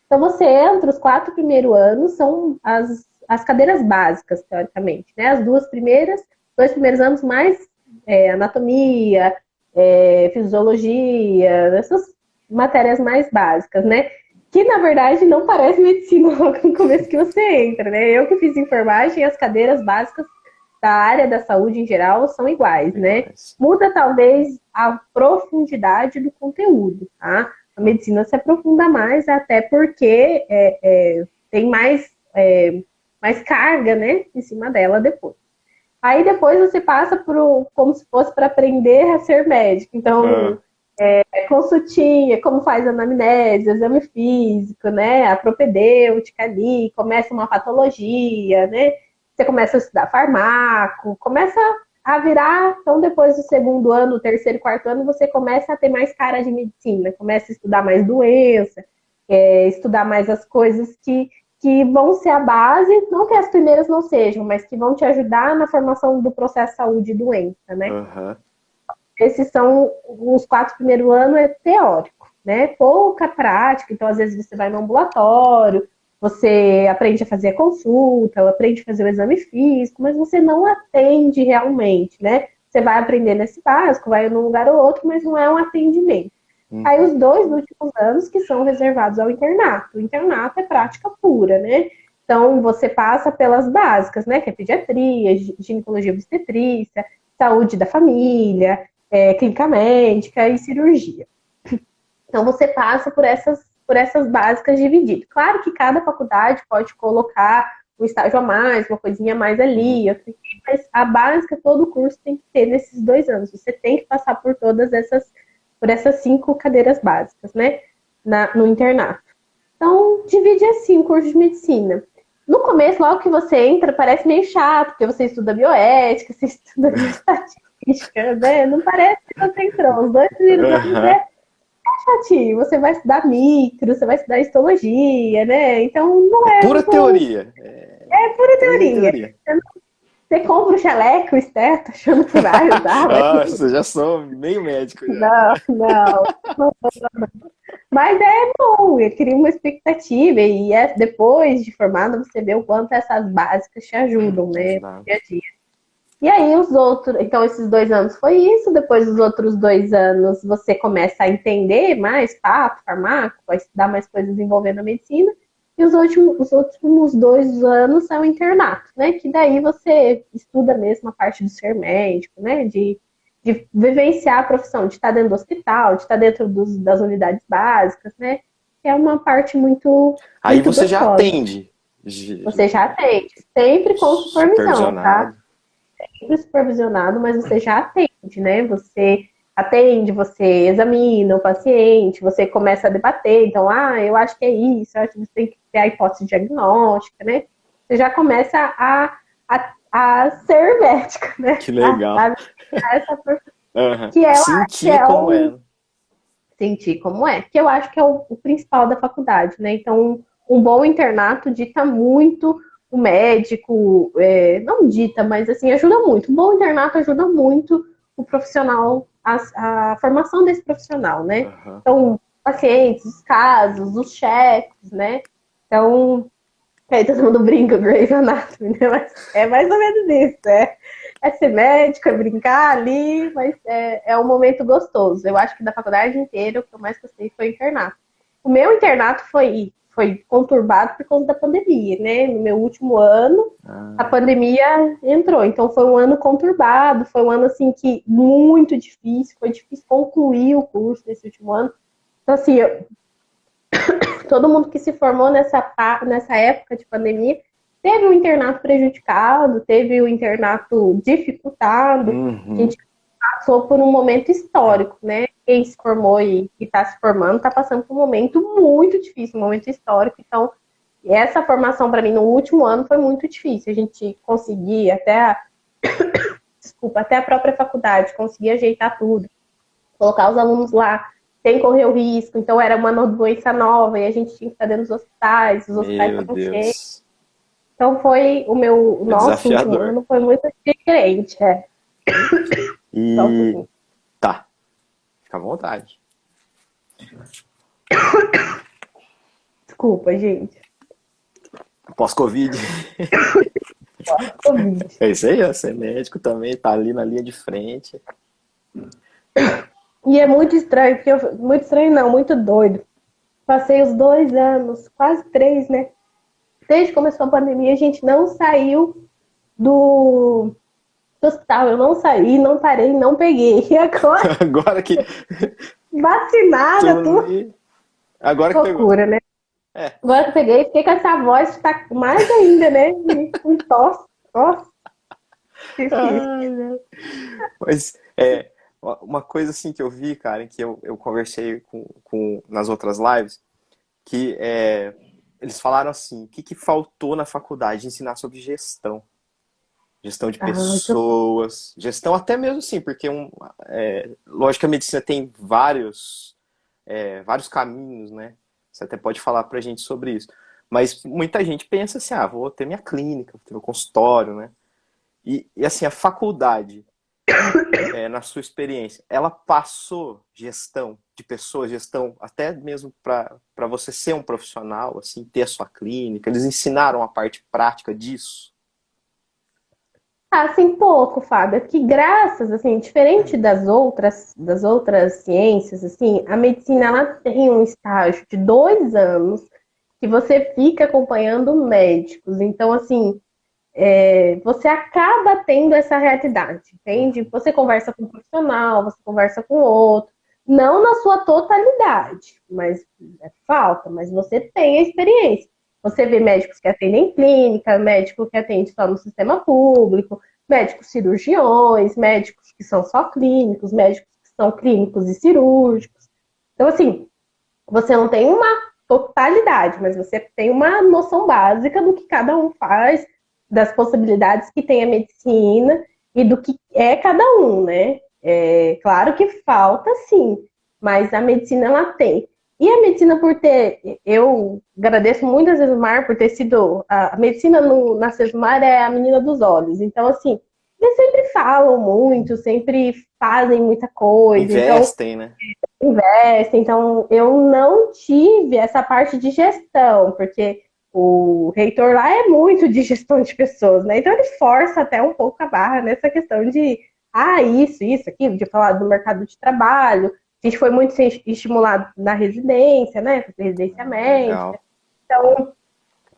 [SPEAKER 2] Então, você entra, os 4 primeiros anos são as cadeiras básicas, teoricamente, né? As 2 primeiros anos mais anatomia, fisiologia, essas matérias mais básicas, né? Que na verdade não parece medicina logo no começo que você entra, né? Eu que fiz enfermagem, as cadeiras básicas da área da saúde em geral são iguais, né?
[SPEAKER 1] Iguais.
[SPEAKER 2] Muda talvez a profundidade do conteúdo, tá? A medicina se aprofunda mais, até porque tem mais carga, né, em cima dela depois. Aí depois você passa como se fosse para aprender a ser médico. Então,
[SPEAKER 1] Ah,
[SPEAKER 2] consultinha, como faz a anamnese, exame físico, né? A propedêutica ali, começa uma patologia, né? Você começa a estudar farmaco, começa a virar, então depois do segundo ano, terceiro, quarto ano, você começa a ter mais cara de medicina, começa a estudar mais doença, estudar mais as coisas que vão ser a base, não que as primeiras não sejam, mas que vão te ajudar na formação do processo saúde e doença, né?
[SPEAKER 1] aham.
[SPEAKER 2] Esses são os 4 primeiros anos é teórico, né? Pouca prática, então às vezes você vai no ambulatório, você aprende a fazer a consulta, aprende a fazer o exame físico, mas você não atende realmente, né? Você vai aprender nesse básico, vai num lugar ou outro, mas não é um atendimento. Aí
[SPEAKER 1] Uhum.
[SPEAKER 2] os 2 últimos anos que são reservados ao internato. O internato é prática pura, né? Então você passa pelas básicas, né? Que é pediatria, ginecologia obstetrícia, saúde da família, clínica médica e cirurgia. Então você passa por essas básicas divididas. Claro que cada faculdade pode colocar um estágio a mais, uma coisinha a mais ali,
[SPEAKER 1] Uhum.
[SPEAKER 2] mas a básica todo curso tem que ter nesses 2 anos. Você tem que passar por essas 5 cadeiras básicas, né? No internato. Então, divide assim o curso de medicina. No começo, logo que você entra, parece meio chato, porque você estuda bioética, você estuda bioestatística, né? Não parece que você entrou. Os 2 primeiros anos
[SPEAKER 1] Aham.
[SPEAKER 2] é chatinho. Você vai estudar micro, você vai estudar histologia, né? Então, não
[SPEAKER 1] É
[SPEAKER 2] é
[SPEAKER 1] pura
[SPEAKER 2] muito.
[SPEAKER 1] teoria.
[SPEAKER 2] É pura
[SPEAKER 1] Pura
[SPEAKER 2] teoria.
[SPEAKER 1] teoria.
[SPEAKER 2] Você compra o jaleco, o esteto, achando que vai usar, mas
[SPEAKER 1] Nossa, já sou meio médico já.
[SPEAKER 2] não, não. Mas é bom, eu cria uma expectativa e depois de formado você vê o quanto essas básicas te ajudam, né, no
[SPEAKER 1] Ajudar.
[SPEAKER 2] dia a dia. E aí os outros, então esses 2 anos foi isso, depois dos outros 2 anos você começa a entender mais fato, farmácia, vai estudar mais coisas envolvendo a medicina, e os últimos 2 anos é o internato, né? Que daí você estuda mesmo a parte do ser médico, né? De vivenciar a profissão, de estar dentro do hospital, de estar dentro das unidades básicas, né? Que é uma parte muito,
[SPEAKER 1] Aí
[SPEAKER 2] muito
[SPEAKER 1] você já
[SPEAKER 2] gostosa.
[SPEAKER 1] atende.
[SPEAKER 2] Você já atende, sempre com supervisão, tá?
[SPEAKER 1] Supervisionado.
[SPEAKER 2] Sempre supervisionado, mas você já atende, né? Você atende, você examina o paciente, você começa a debater. Então, eu acho que é isso, eu acho que você tem que ter a hipótese diagnóstica, né? Você já começa a ser médica, né?
[SPEAKER 1] Que legal.
[SPEAKER 2] Essa
[SPEAKER 1] Uhum.
[SPEAKER 2] que é, que
[SPEAKER 1] Sentir
[SPEAKER 2] é
[SPEAKER 1] como é, né?
[SPEAKER 2] sentir como é, que eu acho que é o principal da faculdade, né? Então, um bom internato dita muito o médico, não dita, mas assim, ajuda muito. Um bom internato ajuda muito o profissional, a formação desse profissional, né?
[SPEAKER 1] Uhum.
[SPEAKER 2] Então, pacientes, os casos, os cheques, né? Então, aí todo mundo brinca, Grey's Anatomy, né? Mas é mais ou menos isso, é ser médico, é brincar ali, mas é um momento gostoso. Eu acho que da faculdade inteira, o que eu mais gostei foi o internato. O meu internato foi conturbado por conta da pandemia, né? No meu último ano, a
[SPEAKER 1] Ah,
[SPEAKER 2] pandemia entrou, então foi um ano conturbado, foi um ano, assim, que muito difícil, foi difícil concluir o curso nesse último ano. Então, assim, todo mundo que se formou nessa época de pandemia teve o internato prejudicado, teve o internato dificultado. A
[SPEAKER 1] uhum.
[SPEAKER 2] gente passou por um momento histórico, né? Quem se formou e está se formando está passando por um momento muito difícil, um momento histórico. Então, essa formação para mim no último ano foi muito difícil. A gente conseguir até a própria faculdade, conseguir ajeitar tudo, colocar os alunos lá sem correr o risco. Então, era uma doença nova e a gente tinha que estar dentro dos hospitais, os hospitais
[SPEAKER 1] Meu
[SPEAKER 2] estavam cheios.
[SPEAKER 1] Deus.
[SPEAKER 2] Então, o
[SPEAKER 1] É
[SPEAKER 2] nosso último
[SPEAKER 1] desafiador.
[SPEAKER 2] ano foi muito diferente. Só um
[SPEAKER 1] E
[SPEAKER 2] pouquinho.
[SPEAKER 1] tá, fica à vontade.
[SPEAKER 2] Desculpa, gente.
[SPEAKER 1] Pós-Covid.
[SPEAKER 2] Covid.
[SPEAKER 1] É isso aí, ó. Você é médico também, tá ali na linha de frente.
[SPEAKER 2] E é muito estranho, muito estranho não, muito doido. Passei os 2 anos, quase 3, né? Desde que começou a pandemia, a gente não saiu do hospital. Eu não saí, não parei, não peguei. E agora,
[SPEAKER 1] Agora que
[SPEAKER 2] vacinada,
[SPEAKER 1] tô
[SPEAKER 2] tudo
[SPEAKER 1] nem... Agora que pegou.
[SPEAKER 2] loucura, né?
[SPEAKER 1] É.
[SPEAKER 2] Agora que eu peguei, fiquei com essa voz, tá mais ainda, né? E com tosse. Nossa, difícil.
[SPEAKER 1] Ai, ai. Mas uma coisa assim que eu vi, cara, que eu conversei nas outras lives, que eles falaram assim, o que que faltou na faculdade? Ensinar sobre gestão. Gestão de
[SPEAKER 2] Ah, que eu...
[SPEAKER 1] pessoas, gestão até mesmo assim, porque lógico que a medicina tem vários caminhos, né? Você até pode falar pra gente sobre isso. Mas muita gente pensa assim, vou ter minha clínica, vou ter meu consultório, né? E assim, a faculdade, na sua experiência, ela passou gestão de pessoas, gestão até mesmo para você ser um profissional, assim, ter a sua clínica, eles ensinaram a parte prática disso?
[SPEAKER 2] Assim, pouco, Fábio, que graças, assim, diferente das outras ciências, assim, a medicina, ela tem um estágio de 2 anos que você fica acompanhando médicos. Então, assim, você acaba tendo essa realidade, entende? Você conversa com um profissional, você conversa com outro, não na sua totalidade, mas falta, mas você tem a experiência. Você vê médicos que atendem em clínica, médico que atende só no sistema público, médicos cirurgiões, médicos que são só clínicos, médicos que são clínicos e cirúrgicos. Então, assim, você não tem uma totalidade, mas você tem uma noção básica do que cada um faz, das possibilidades que tem a medicina e do que é cada um, né? Claro que falta, sim, mas a medicina ela tem. E a medicina eu agradeço muitas vezes o Mar por ter sido, a medicina na Sesmar é a menina dos olhos. Então, assim, eles sempre falam muito, sempre fazem muita coisa, então
[SPEAKER 1] Investem, né?
[SPEAKER 2] investem. Então, eu não tive essa parte de gestão, porque o reitor lá é muito de gestão de pessoas, né? Então, ele força até um pouco a barra nessa questão de, isso, aquilo, de falar do mercado de trabalho. A gente foi muito estimulado na residência, né? Fazer residência médica.
[SPEAKER 1] Legal.
[SPEAKER 2] Então,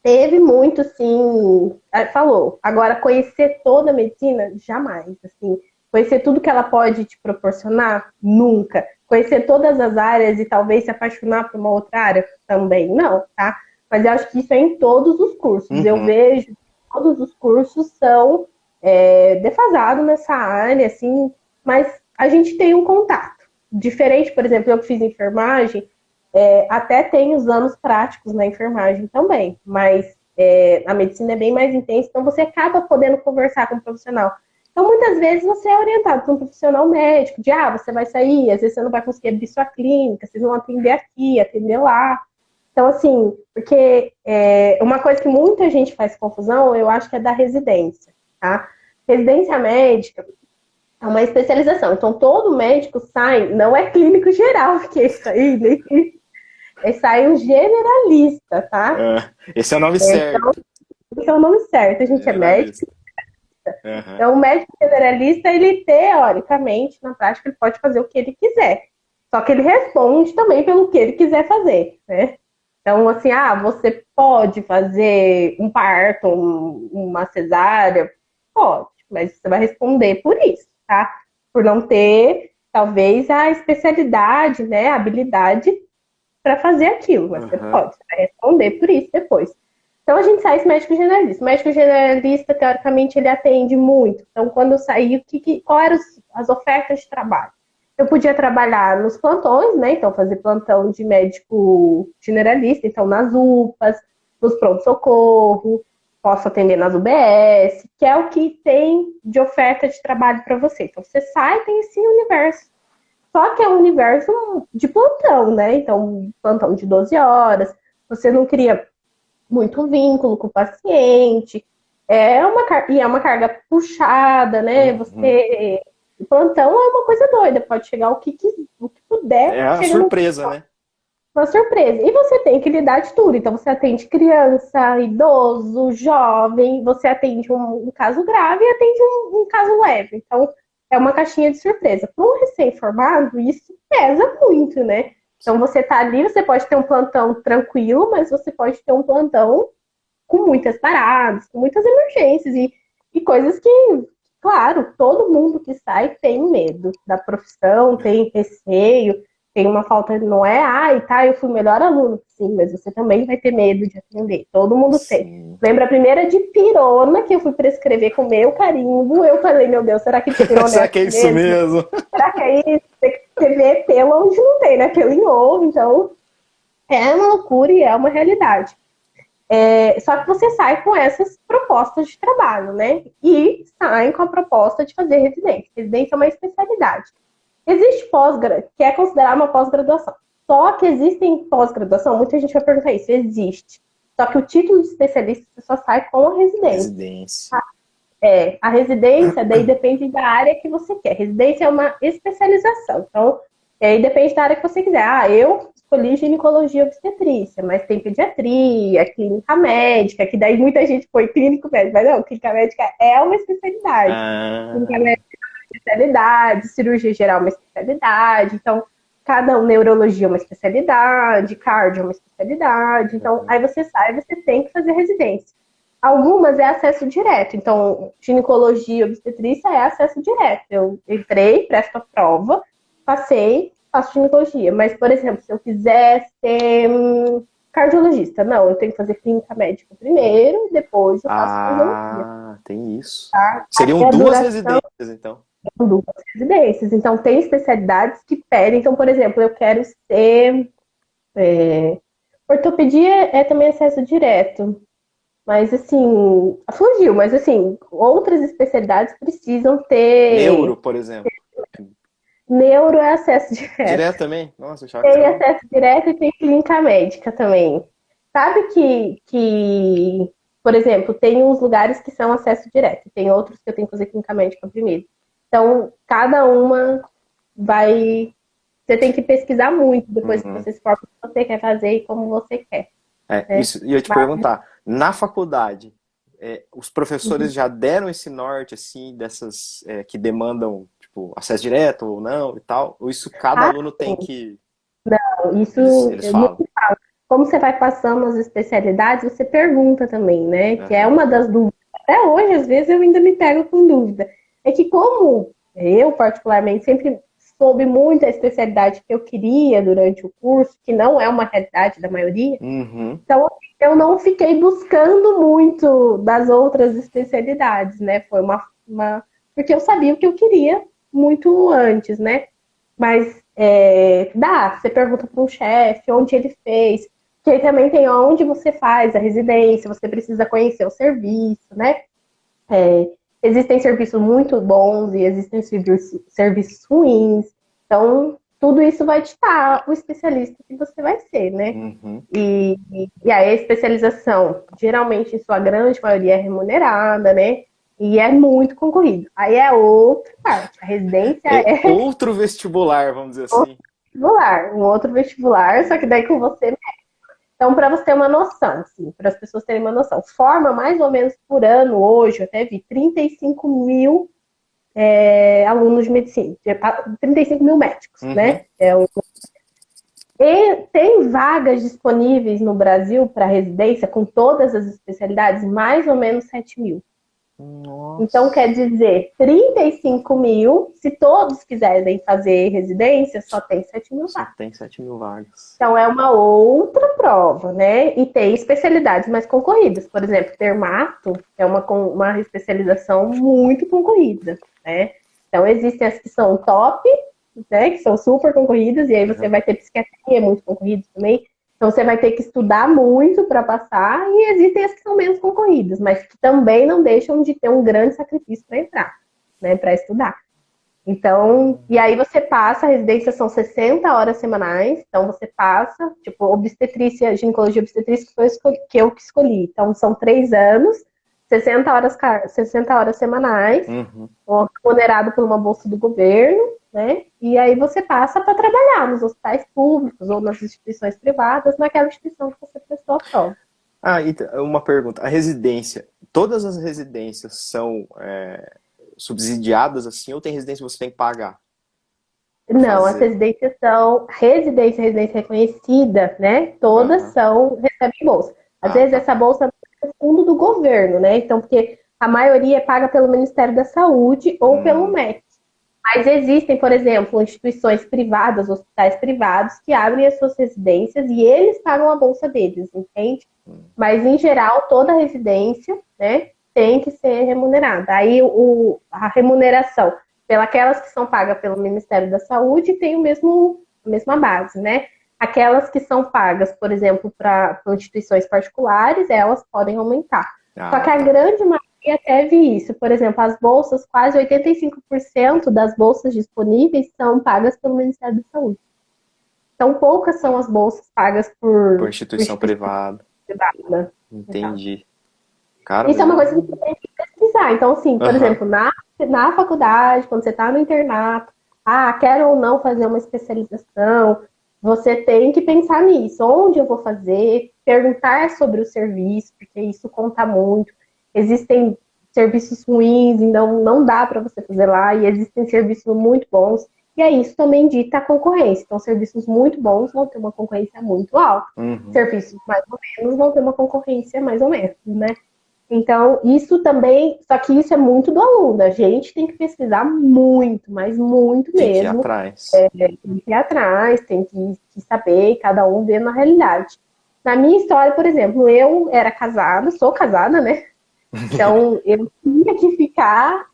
[SPEAKER 2] teve muito, sim. Falou. Agora, conhecer toda a medicina, jamais. Assim, conhecer tudo que ela pode te proporcionar, nunca. Conhecer todas as áreas e talvez se apaixonar por uma outra área, também não, tá? Mas eu acho que isso é em todos os cursos. Eu
[SPEAKER 1] Uhum.
[SPEAKER 2] vejo que todos os cursos são defasados nessa área, assim, mas a gente tem um contato. Diferente, por exemplo, eu que fiz enfermagem, até tem os anos práticos na enfermagem também, mas a medicina é bem mais intensa, então você acaba podendo conversar com o profissional. Então, muitas vezes você é orientado por um profissional médico, de você vai sair, às vezes você não vai conseguir abrir sua clínica, vocês vão atender aqui, atender lá. Então, assim, porque uma coisa que muita gente faz confusão, eu acho que é da residência, tá? Residência médica é uma especialização. Então, todo médico sai, não é clínico geral, porque isso aí, sai um generalista, tá?
[SPEAKER 1] Esse é o nome
[SPEAKER 2] Então,
[SPEAKER 1] certo.
[SPEAKER 2] esse é o nome certo. A gente é médico.
[SPEAKER 1] Generalista. Uhum.
[SPEAKER 2] Então, o médico generalista, ele teoricamente, na prática, ele pode fazer o que ele quiser. Só que ele responde também pelo que ele quiser fazer, né? Então, assim, você pode fazer um parto, uma cesárea? Pode, mas você vai responder por isso, tá? Por não ter, talvez, a especialidade, né, a habilidade para fazer aquilo, mas você
[SPEAKER 1] Uhum.
[SPEAKER 2] pode, você vai responder por isso depois. Então a gente sai esse médico generalista. O médico generalista, teoricamente, ele atende muito. Então, quando eu saí, qual eram as ofertas de trabalho? Eu podia trabalhar nos plantões, né? Então, fazer plantão de médico generalista, então nas UPAs, nos pronto-socorro, posso atender nas UBS, que é o que tem de oferta de trabalho para você. Então, você sai, tem esse universo. Só que é um universo de plantão, né? Então, plantão de 12 horas, você não cria muito vínculo com o paciente, e é uma carga puxada, né?
[SPEAKER 1] Uhum.
[SPEAKER 2] O plantão é uma coisa doida, pode chegar o que puder,
[SPEAKER 1] É a
[SPEAKER 2] chega no
[SPEAKER 1] surpresa, né?
[SPEAKER 2] uma surpresa. E você tem que lidar de tudo. Então, você atende criança, idoso, jovem, você atende um caso grave e atende um caso leve. Então, é uma caixinha de surpresa. Para um recém-formado, isso pesa muito, né? Então, você tá ali, você pode ter um plantão tranquilo, mas você pode ter um plantão com muitas paradas, com muitas emergências e coisas que, claro, todo mundo que sai tem medo da profissão, tem receio, tem uma falta, não é, eu fui o melhor aluno. Sim, mas você também vai ter medo de atender. Todo mundo tem.
[SPEAKER 1] Sim.
[SPEAKER 2] Lembra a primeira de pirona que eu fui prescrever com meu carimbo? Eu falei, meu Deus, será que de pirona é
[SPEAKER 1] Será que é
[SPEAKER 2] assim
[SPEAKER 1] isso
[SPEAKER 2] mesmo?
[SPEAKER 1] mesmo?
[SPEAKER 2] Será que é isso? Tem que ver pelo onde não tem, né? Pelo em ovo. Então, é uma loucura e é uma realidade. Só que você sai com essas propostas de trabalho, né? E sai com a proposta de fazer residência. Residência é uma especialidade. Existe pós-graduação, que é considerada uma pós-graduação. Só que existem pós-graduação, muita gente vai perguntar isso, existe. Só que o título de especialista você só sai com a residência.
[SPEAKER 1] Residência.
[SPEAKER 2] A residência daí depende da área que você quer. Residência é uma especialização. Então, aí depende da área que você quiser. Eu escolhi ginecologia e obstetrícia, mas tem pediatria, clínica médica, que daí muita gente põe clínico médico, mas não, clínica médica é uma especialidade. Clínica
[SPEAKER 1] Ah,
[SPEAKER 2] médica é uma especialidade, cirurgia geral é uma especialidade, então cada um, neurologia é uma especialidade, cardio é uma especialidade, então aí você sai, você tem que fazer residência. Algumas é acesso direto, então ginecologia e obstetrícia é acesso direto. Eu entrei, presto a prova, passei, faço ginecologia. Mas, por exemplo, se eu quiser ser cardiologista, não, eu tenho que fazer clínica médica primeiro, depois eu faço cardiologia.
[SPEAKER 1] tem isso.
[SPEAKER 2] Tá?
[SPEAKER 1] Seriam
[SPEAKER 2] Aqui a
[SPEAKER 1] duas
[SPEAKER 2] duração
[SPEAKER 1] residências, então.
[SPEAKER 2] são duas residências. Então, tem especialidades que pedem. Então, por exemplo, eu quero ser. Ortopedia é também acesso direto. Mas, assim, fugiu, mas, assim, outras especialidades precisam ter.
[SPEAKER 1] Neuro, por exemplo.
[SPEAKER 2] Neuro é acesso direto.
[SPEAKER 1] Direto também? Nossa, eu achava que
[SPEAKER 2] Tem
[SPEAKER 1] era.
[SPEAKER 2] acesso direto e tem clínica médica também. Sabe que, por exemplo, tem uns lugares que são acesso direto, tem outros que eu tenho que fazer clínica médica primeiro. Então, cada uma vai. Você tem que pesquisar muito depois que
[SPEAKER 1] Uhum.
[SPEAKER 2] você se forma o que você quer fazer e como você quer, né?
[SPEAKER 1] Isso, e eu te
[SPEAKER 2] Mas,
[SPEAKER 1] perguntar, na faculdade, os
[SPEAKER 2] uhum.
[SPEAKER 1] professores já deram esse norte, assim, dessas que demandam, tipo, acesso direto ou não e tal? Ou isso cada
[SPEAKER 2] Ah,
[SPEAKER 1] aluno tem que.
[SPEAKER 2] isso
[SPEAKER 1] Eles falam.
[SPEAKER 2] como você vai passando as especialidades, você pergunta também, né? Que é
[SPEAKER 1] Aham.
[SPEAKER 2] uma das dúvidas. Até hoje, às vezes, eu ainda me pego com dúvida. É que como eu, particularmente, sempre soube muito a especialidade que eu queria durante o curso, que não é uma realidade da maioria,
[SPEAKER 1] Uhum.
[SPEAKER 2] então eu não fiquei buscando muito das outras especialidades, né? Foi porque eu sabia o que eu queria muito antes, né? Mas você pergunta para um chefe onde ele fez, que aí também tem onde você faz a residência, você precisa conhecer o serviço, né? Existem serviços muito bons e existem serviços ruins. Então, tudo isso vai ditar o especialista que você vai ser, né?
[SPEAKER 1] Uhum.
[SPEAKER 2] E aí a especialização, geralmente, em sua grande maioria, é remunerada, né? E é muito concorrido. Aí é outra parte. A residência
[SPEAKER 1] É
[SPEAKER 2] é
[SPEAKER 1] outro vestibular, vamos dizer assim.
[SPEAKER 2] um outro vestibular, só que daí com você. Então, para você ter uma noção, assim, para as pessoas terem uma noção, forma mais ou menos por ano, hoje, eu até vi, 35 mil alunos de medicina, 35 mil médicos,
[SPEAKER 1] Uhum.
[SPEAKER 2] né? E tem vagas disponíveis no Brasil para residência, com todas as especialidades, mais ou menos 7 mil. Então, quer
[SPEAKER 1] Nossa.
[SPEAKER 2] dizer, 35 mil, se todos quiserem fazer residência, só tem 7 mil
[SPEAKER 1] Só
[SPEAKER 2] vagas.
[SPEAKER 1] tem 7.000 vagas.
[SPEAKER 2] Então, é uma outra prova, né? E tem especialidades mais concorridas. Por exemplo, dermato é uma especialização muito concorrida, né? Então, existem as que são top, né? Que são super concorridas, e aí você
[SPEAKER 1] Uhum.
[SPEAKER 2] vai ter psiquiatria, muito concorrido também. Então, você vai ter que estudar muito para passar, e existem as que são menos concorridas, mas que também não deixam de ter um grande sacrifício para entrar, né? Para estudar. Então, e aí você passa, a residência são 60 horas semanais, então você passa, tipo, obstetrícia, ginecologia obstetrícia que eu que escolhi. Então, são 3 anos, 60 horas semanais,
[SPEAKER 1] Uhum.
[SPEAKER 2] remunerado por uma bolsa do governo, né? E aí você passa para trabalhar nos hospitais públicos ou nas instituições privadas, naquela instituição que você prestou a prova.
[SPEAKER 1] Ah, e uma pergunta. A residência, todas as residências são subsidiadas assim ou tem residência que você tem que pagar para
[SPEAKER 2] Não, as
[SPEAKER 1] fazer?
[SPEAKER 2] residências são residência reconhecida, né? Todas
[SPEAKER 1] Aham.
[SPEAKER 2] recebem bolsa. Às
[SPEAKER 1] Ah,
[SPEAKER 2] vezes
[SPEAKER 1] tá.
[SPEAKER 2] essa bolsa é fundo do governo, né? Então, porque a maioria é paga pelo Ministério da Saúde ou pelo
[SPEAKER 1] Hum,
[SPEAKER 2] MEC. Mas existem, por exemplo, instituições privadas, hospitais privados, que abrem as suas residências e eles pagam a bolsa deles, entende?
[SPEAKER 1] hum.
[SPEAKER 2] Mas, em geral, toda residência, né, tem que ser remunerada. Aí, a remuneração pelas que são pagas pelo Ministério da Saúde tem a mesma base, né? Aquelas que são pagas, por exemplo, para instituições particulares, elas podem aumentar. Só que
[SPEAKER 1] Ah,
[SPEAKER 2] a
[SPEAKER 1] tá.
[SPEAKER 2] grande maioria até vi isso. Por exemplo, as bolsas, quase 85% das bolsas disponíveis são pagas pelo Ministério da Saúde. Então, poucas são as bolsas pagas
[SPEAKER 1] Por
[SPEAKER 2] por
[SPEAKER 1] instituição
[SPEAKER 2] instituição
[SPEAKER 1] privada.
[SPEAKER 2] privada. Exato.
[SPEAKER 1] Entendi. Caramba,
[SPEAKER 2] Isso é uma coisa que
[SPEAKER 1] eu.
[SPEAKER 2] você tem que pesquisar. Então, assim, por
[SPEAKER 1] Aham.
[SPEAKER 2] exemplo, na faculdade, quando você está no internato, quero ou não fazer uma especialização, você tem que pensar nisso. Onde eu vou fazer? Perguntar sobre o serviço, porque isso conta muito. Existem serviços ruins, então não dá para você fazer lá, e existem serviços muito bons. E aí isso também dita a concorrência. Então, serviços muito bons vão ter uma concorrência muito alta.
[SPEAKER 1] Uhum.
[SPEAKER 2] Serviços mais ou menos vão ter uma concorrência mais ou menos, né? Então, isso também, só que isso é muito do aluno. A gente tem que pesquisar muito, mas muito
[SPEAKER 1] Tem que ir
[SPEAKER 2] mesmo.
[SPEAKER 1] atrás.
[SPEAKER 2] Tem que ir atrás, tem que saber, cada um vê na realidade. Na minha história, por exemplo, eu era casada, sou casada, né? Então, eu tinha que ficar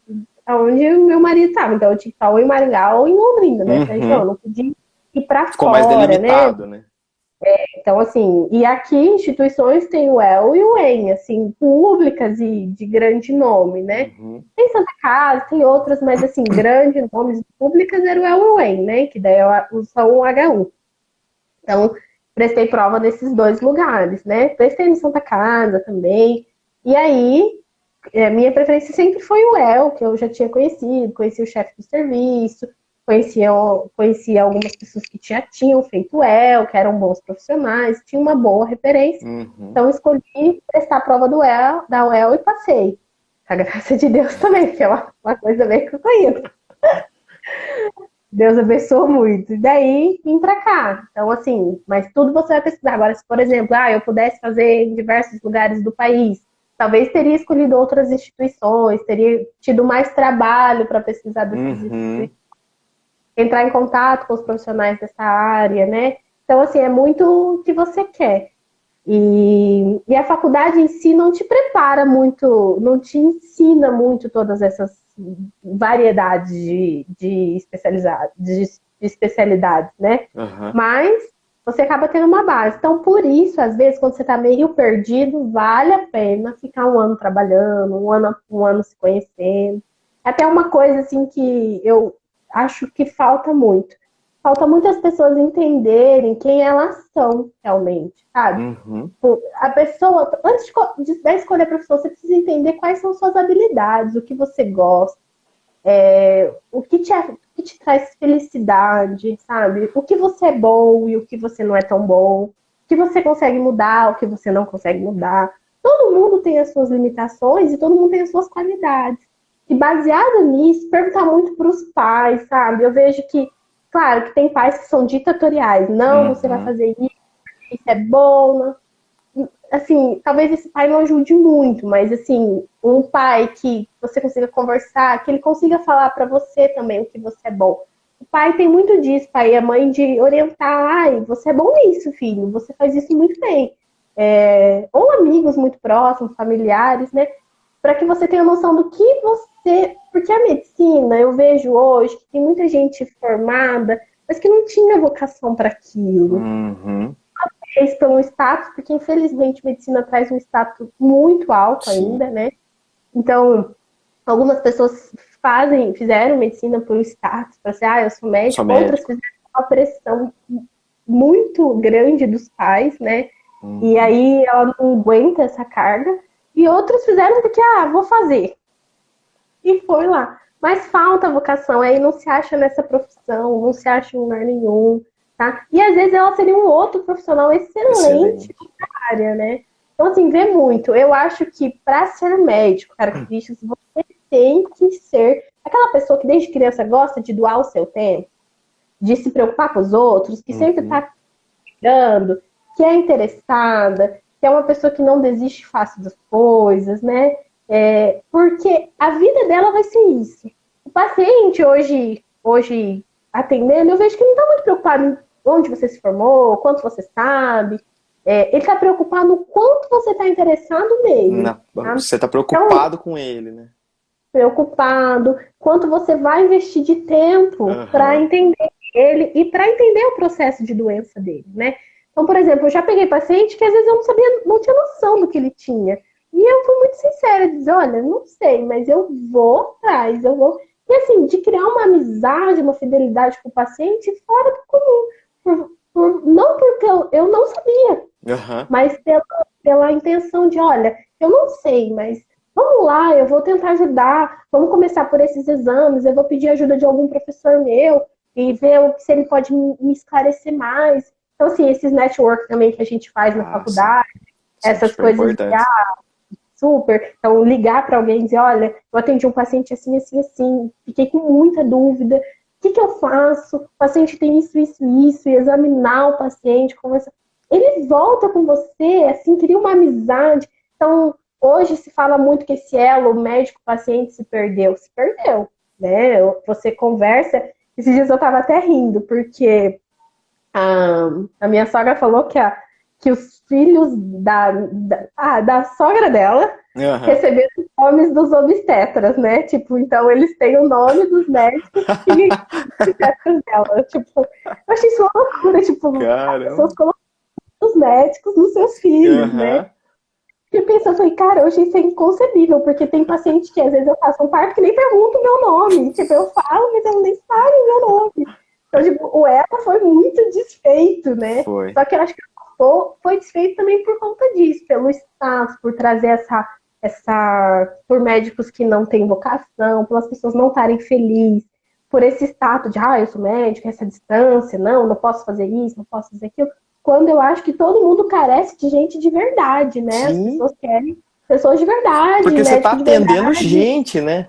[SPEAKER 2] onde o meu marido estava. Então, eu tinha que estar ou em Maringá ou em Londrina, nessa região. Eu
[SPEAKER 1] Uhum.
[SPEAKER 2] não podia ir para
[SPEAKER 1] Ficou mais
[SPEAKER 2] fora, né?
[SPEAKER 1] delimitado, né?
[SPEAKER 2] Então, assim, e aqui instituições tem o EL e o EN, assim, públicas e de grande nome, né?
[SPEAKER 1] Uhum.
[SPEAKER 2] Tem Santa Casa, tem outras, mas assim, grandes nomes públicas era o EL e o EN, né? Que daí são o HU. Então, prestei prova nesses dois lugares, né? Prestei no Santa Casa também. E aí, minha preferência sempre foi o EL, que eu já tinha conhecido, conheci o chefe do serviço, conhecia algumas pessoas que tinham feito o EL, que eram bons profissionais, tinha uma boa referência.
[SPEAKER 1] Uhum.
[SPEAKER 2] Então, escolhi prestar a prova da UEL e passei. Com a graça de Deus também, que é uma coisa bem que eu conheço. Deus abençoou muito. E daí, vim pra cá. Então, assim, mas tudo você vai pesquisar. Agora, se, por exemplo, eu pudesse fazer em diversos lugares do país, talvez teria escolhido outras instituições, teria tido mais trabalho para pesquisar dessas
[SPEAKER 1] Uhum.
[SPEAKER 2] instituições, entrar em contato com os profissionais dessa área, né? Então, assim, é muito o que você quer. E a faculdade em si não te prepara muito, não te ensina muito todas essas variedades de especialidades, né?
[SPEAKER 1] Uhum.
[SPEAKER 2] Mas você acaba tendo uma base. Então, por isso, às vezes, quando você está meio perdido, vale a pena ficar um ano trabalhando, um ano se conhecendo. É até uma coisa assim que eu acho que falta muito. Falta muitas pessoas entenderem quem elas são realmente, sabe?
[SPEAKER 1] Uhum.
[SPEAKER 2] A pessoa, antes da escolha professor, você precisa entender quais são suas habilidades, o que você gosta, o que te traz felicidade, sabe? O que você é bom e o que você não é tão bom, o que você consegue mudar, o que você não consegue mudar. Todo mundo tem as suas limitações e todo mundo tem as suas qualidades. E baseado nisso, perguntar muito para os pais, sabe? Eu vejo que, claro, que tem pais que são ditatoriais. Não, você vai
[SPEAKER 1] Uhum.
[SPEAKER 2] fazer isso é bom, não, assim, talvez esse pai não ajude muito, mas assim, um pai que você consiga conversar, que ele consiga falar para você também o que você é bom. O pai tem muito disso, pai e a mãe de orientar, ai, você é bom nisso, filho, você faz isso muito bem. Ou amigos muito próximos, familiares, né? Para que você tenha noção do que você. Porque a medicina, eu vejo hoje que tem muita gente formada, mas que não tinha vocação para aquilo,
[SPEAKER 1] Uhum.
[SPEAKER 2] fez pelo status, porque infelizmente medicina traz um status muito alto
[SPEAKER 1] Sim.
[SPEAKER 2] ainda, né? Então, algumas pessoas fizeram medicina por status, para ser, eu sou
[SPEAKER 1] Sou
[SPEAKER 2] médico, outras
[SPEAKER 1] médico.
[SPEAKER 2] fizeram uma pressão muito grande dos pais, né? E
[SPEAKER 1] Uhum.
[SPEAKER 2] aí ela não aguenta essa carga. E outras fizeram porque, vou fazer. E foi lá. Mas falta vocação, aí não se acha nessa profissão, não se acha em lugar nenhum, tá? E às vezes ela seria um outro profissional excelente
[SPEAKER 1] Excelente.
[SPEAKER 2] na área, né? Então, assim, vê muito. Eu acho que para ser médico, características, você tem que ser aquela pessoa que desde criança gosta de doar o seu tempo, de se preocupar com os outros, que sempre
[SPEAKER 1] Uhum.
[SPEAKER 2] está cuidando, que é interessada, que é uma pessoa que não desiste fácil das coisas, né? Porque a vida dela vai ser isso. O paciente hoje atendendo, eu vejo que ele não está muito preocupado em onde você se formou, quanto você sabe. Ele está preocupado no quanto você está interessado nele. Tá?
[SPEAKER 1] Você tá
[SPEAKER 2] Então,
[SPEAKER 1] preocupado com ele, né?
[SPEAKER 2] preocupado, quanto você vai investir de tempo para
[SPEAKER 1] Aham.
[SPEAKER 2] entender ele e para entender o processo de doença dele, né? Então, por exemplo, eu já peguei paciente que às vezes eu não sabia, não tinha noção do que ele tinha. E eu fui muito sincera, dizer, olha, não sei, mas eu vou atrás, eu vou. E assim, de criar uma amizade, uma fidelidade com o paciente fora do comum. Não porque eu não sabia,
[SPEAKER 1] Aham.
[SPEAKER 2] mas pela intenção de, olha, eu não sei, mas vamos lá, eu vou tentar ajudar, vamos começar por esses exames, eu vou pedir ajuda de algum professor meu e ver se ele pode me esclarecer mais. Então, assim, esses network também que a gente faz na
[SPEAKER 1] Ah, sim.
[SPEAKER 2] faculdade,
[SPEAKER 1] São
[SPEAKER 2] essas
[SPEAKER 1] super
[SPEAKER 2] coisas de
[SPEAKER 1] importantes.
[SPEAKER 2] super, então ligar para alguém e dizer, olha, eu atendi um paciente assim, assim, assim, fiquei com muita dúvida, o que eu faço? O paciente tem isso, isso, isso, e examinar o paciente, conversar. Ele volta com você, assim, cria uma amizade. Então, hoje se fala muito que esse elo médico-paciente se perdeu. Se perdeu, né? Você conversa. Esses dias eu estava até rindo, porque a minha sogra falou que os filhos da sogra dela
[SPEAKER 1] Aham.
[SPEAKER 2] receberam os nomes dos obstetras, né? Tipo, então eles têm o nome dos médicos e obstetras dela. Tipo, eu achei isso uma loucura, tipo, as pessoas
[SPEAKER 1] Caramba.
[SPEAKER 2] colocam. dos médicos nos seus filhos, né?
[SPEAKER 1] Aham.
[SPEAKER 2] Eu pensei, eu falei, cara, hoje isso é inconcebível, porque tem paciente que às vezes eu faço um parto que nem pergunta o meu nome. Tipo, eu falo, mas eu nem sabe o meu nome. Então, tipo, o ela foi muito desfeito, né?
[SPEAKER 1] Foi.
[SPEAKER 2] Só que eu acho que foi desfeito também por conta disso, pelo status, por trazer por médicos que não têm vocação, pelas pessoas não estarem felizes, por esse status de, eu sou médico, essa distância, não posso fazer isso, não posso fazer aquilo. Quando eu acho que todo mundo carece de gente de verdade, né? As
[SPEAKER 1] Sim,
[SPEAKER 2] pessoas querem pessoas de verdade,
[SPEAKER 1] porque você tá
[SPEAKER 2] médico de
[SPEAKER 1] atendendo
[SPEAKER 2] verdade.
[SPEAKER 1] gente, né?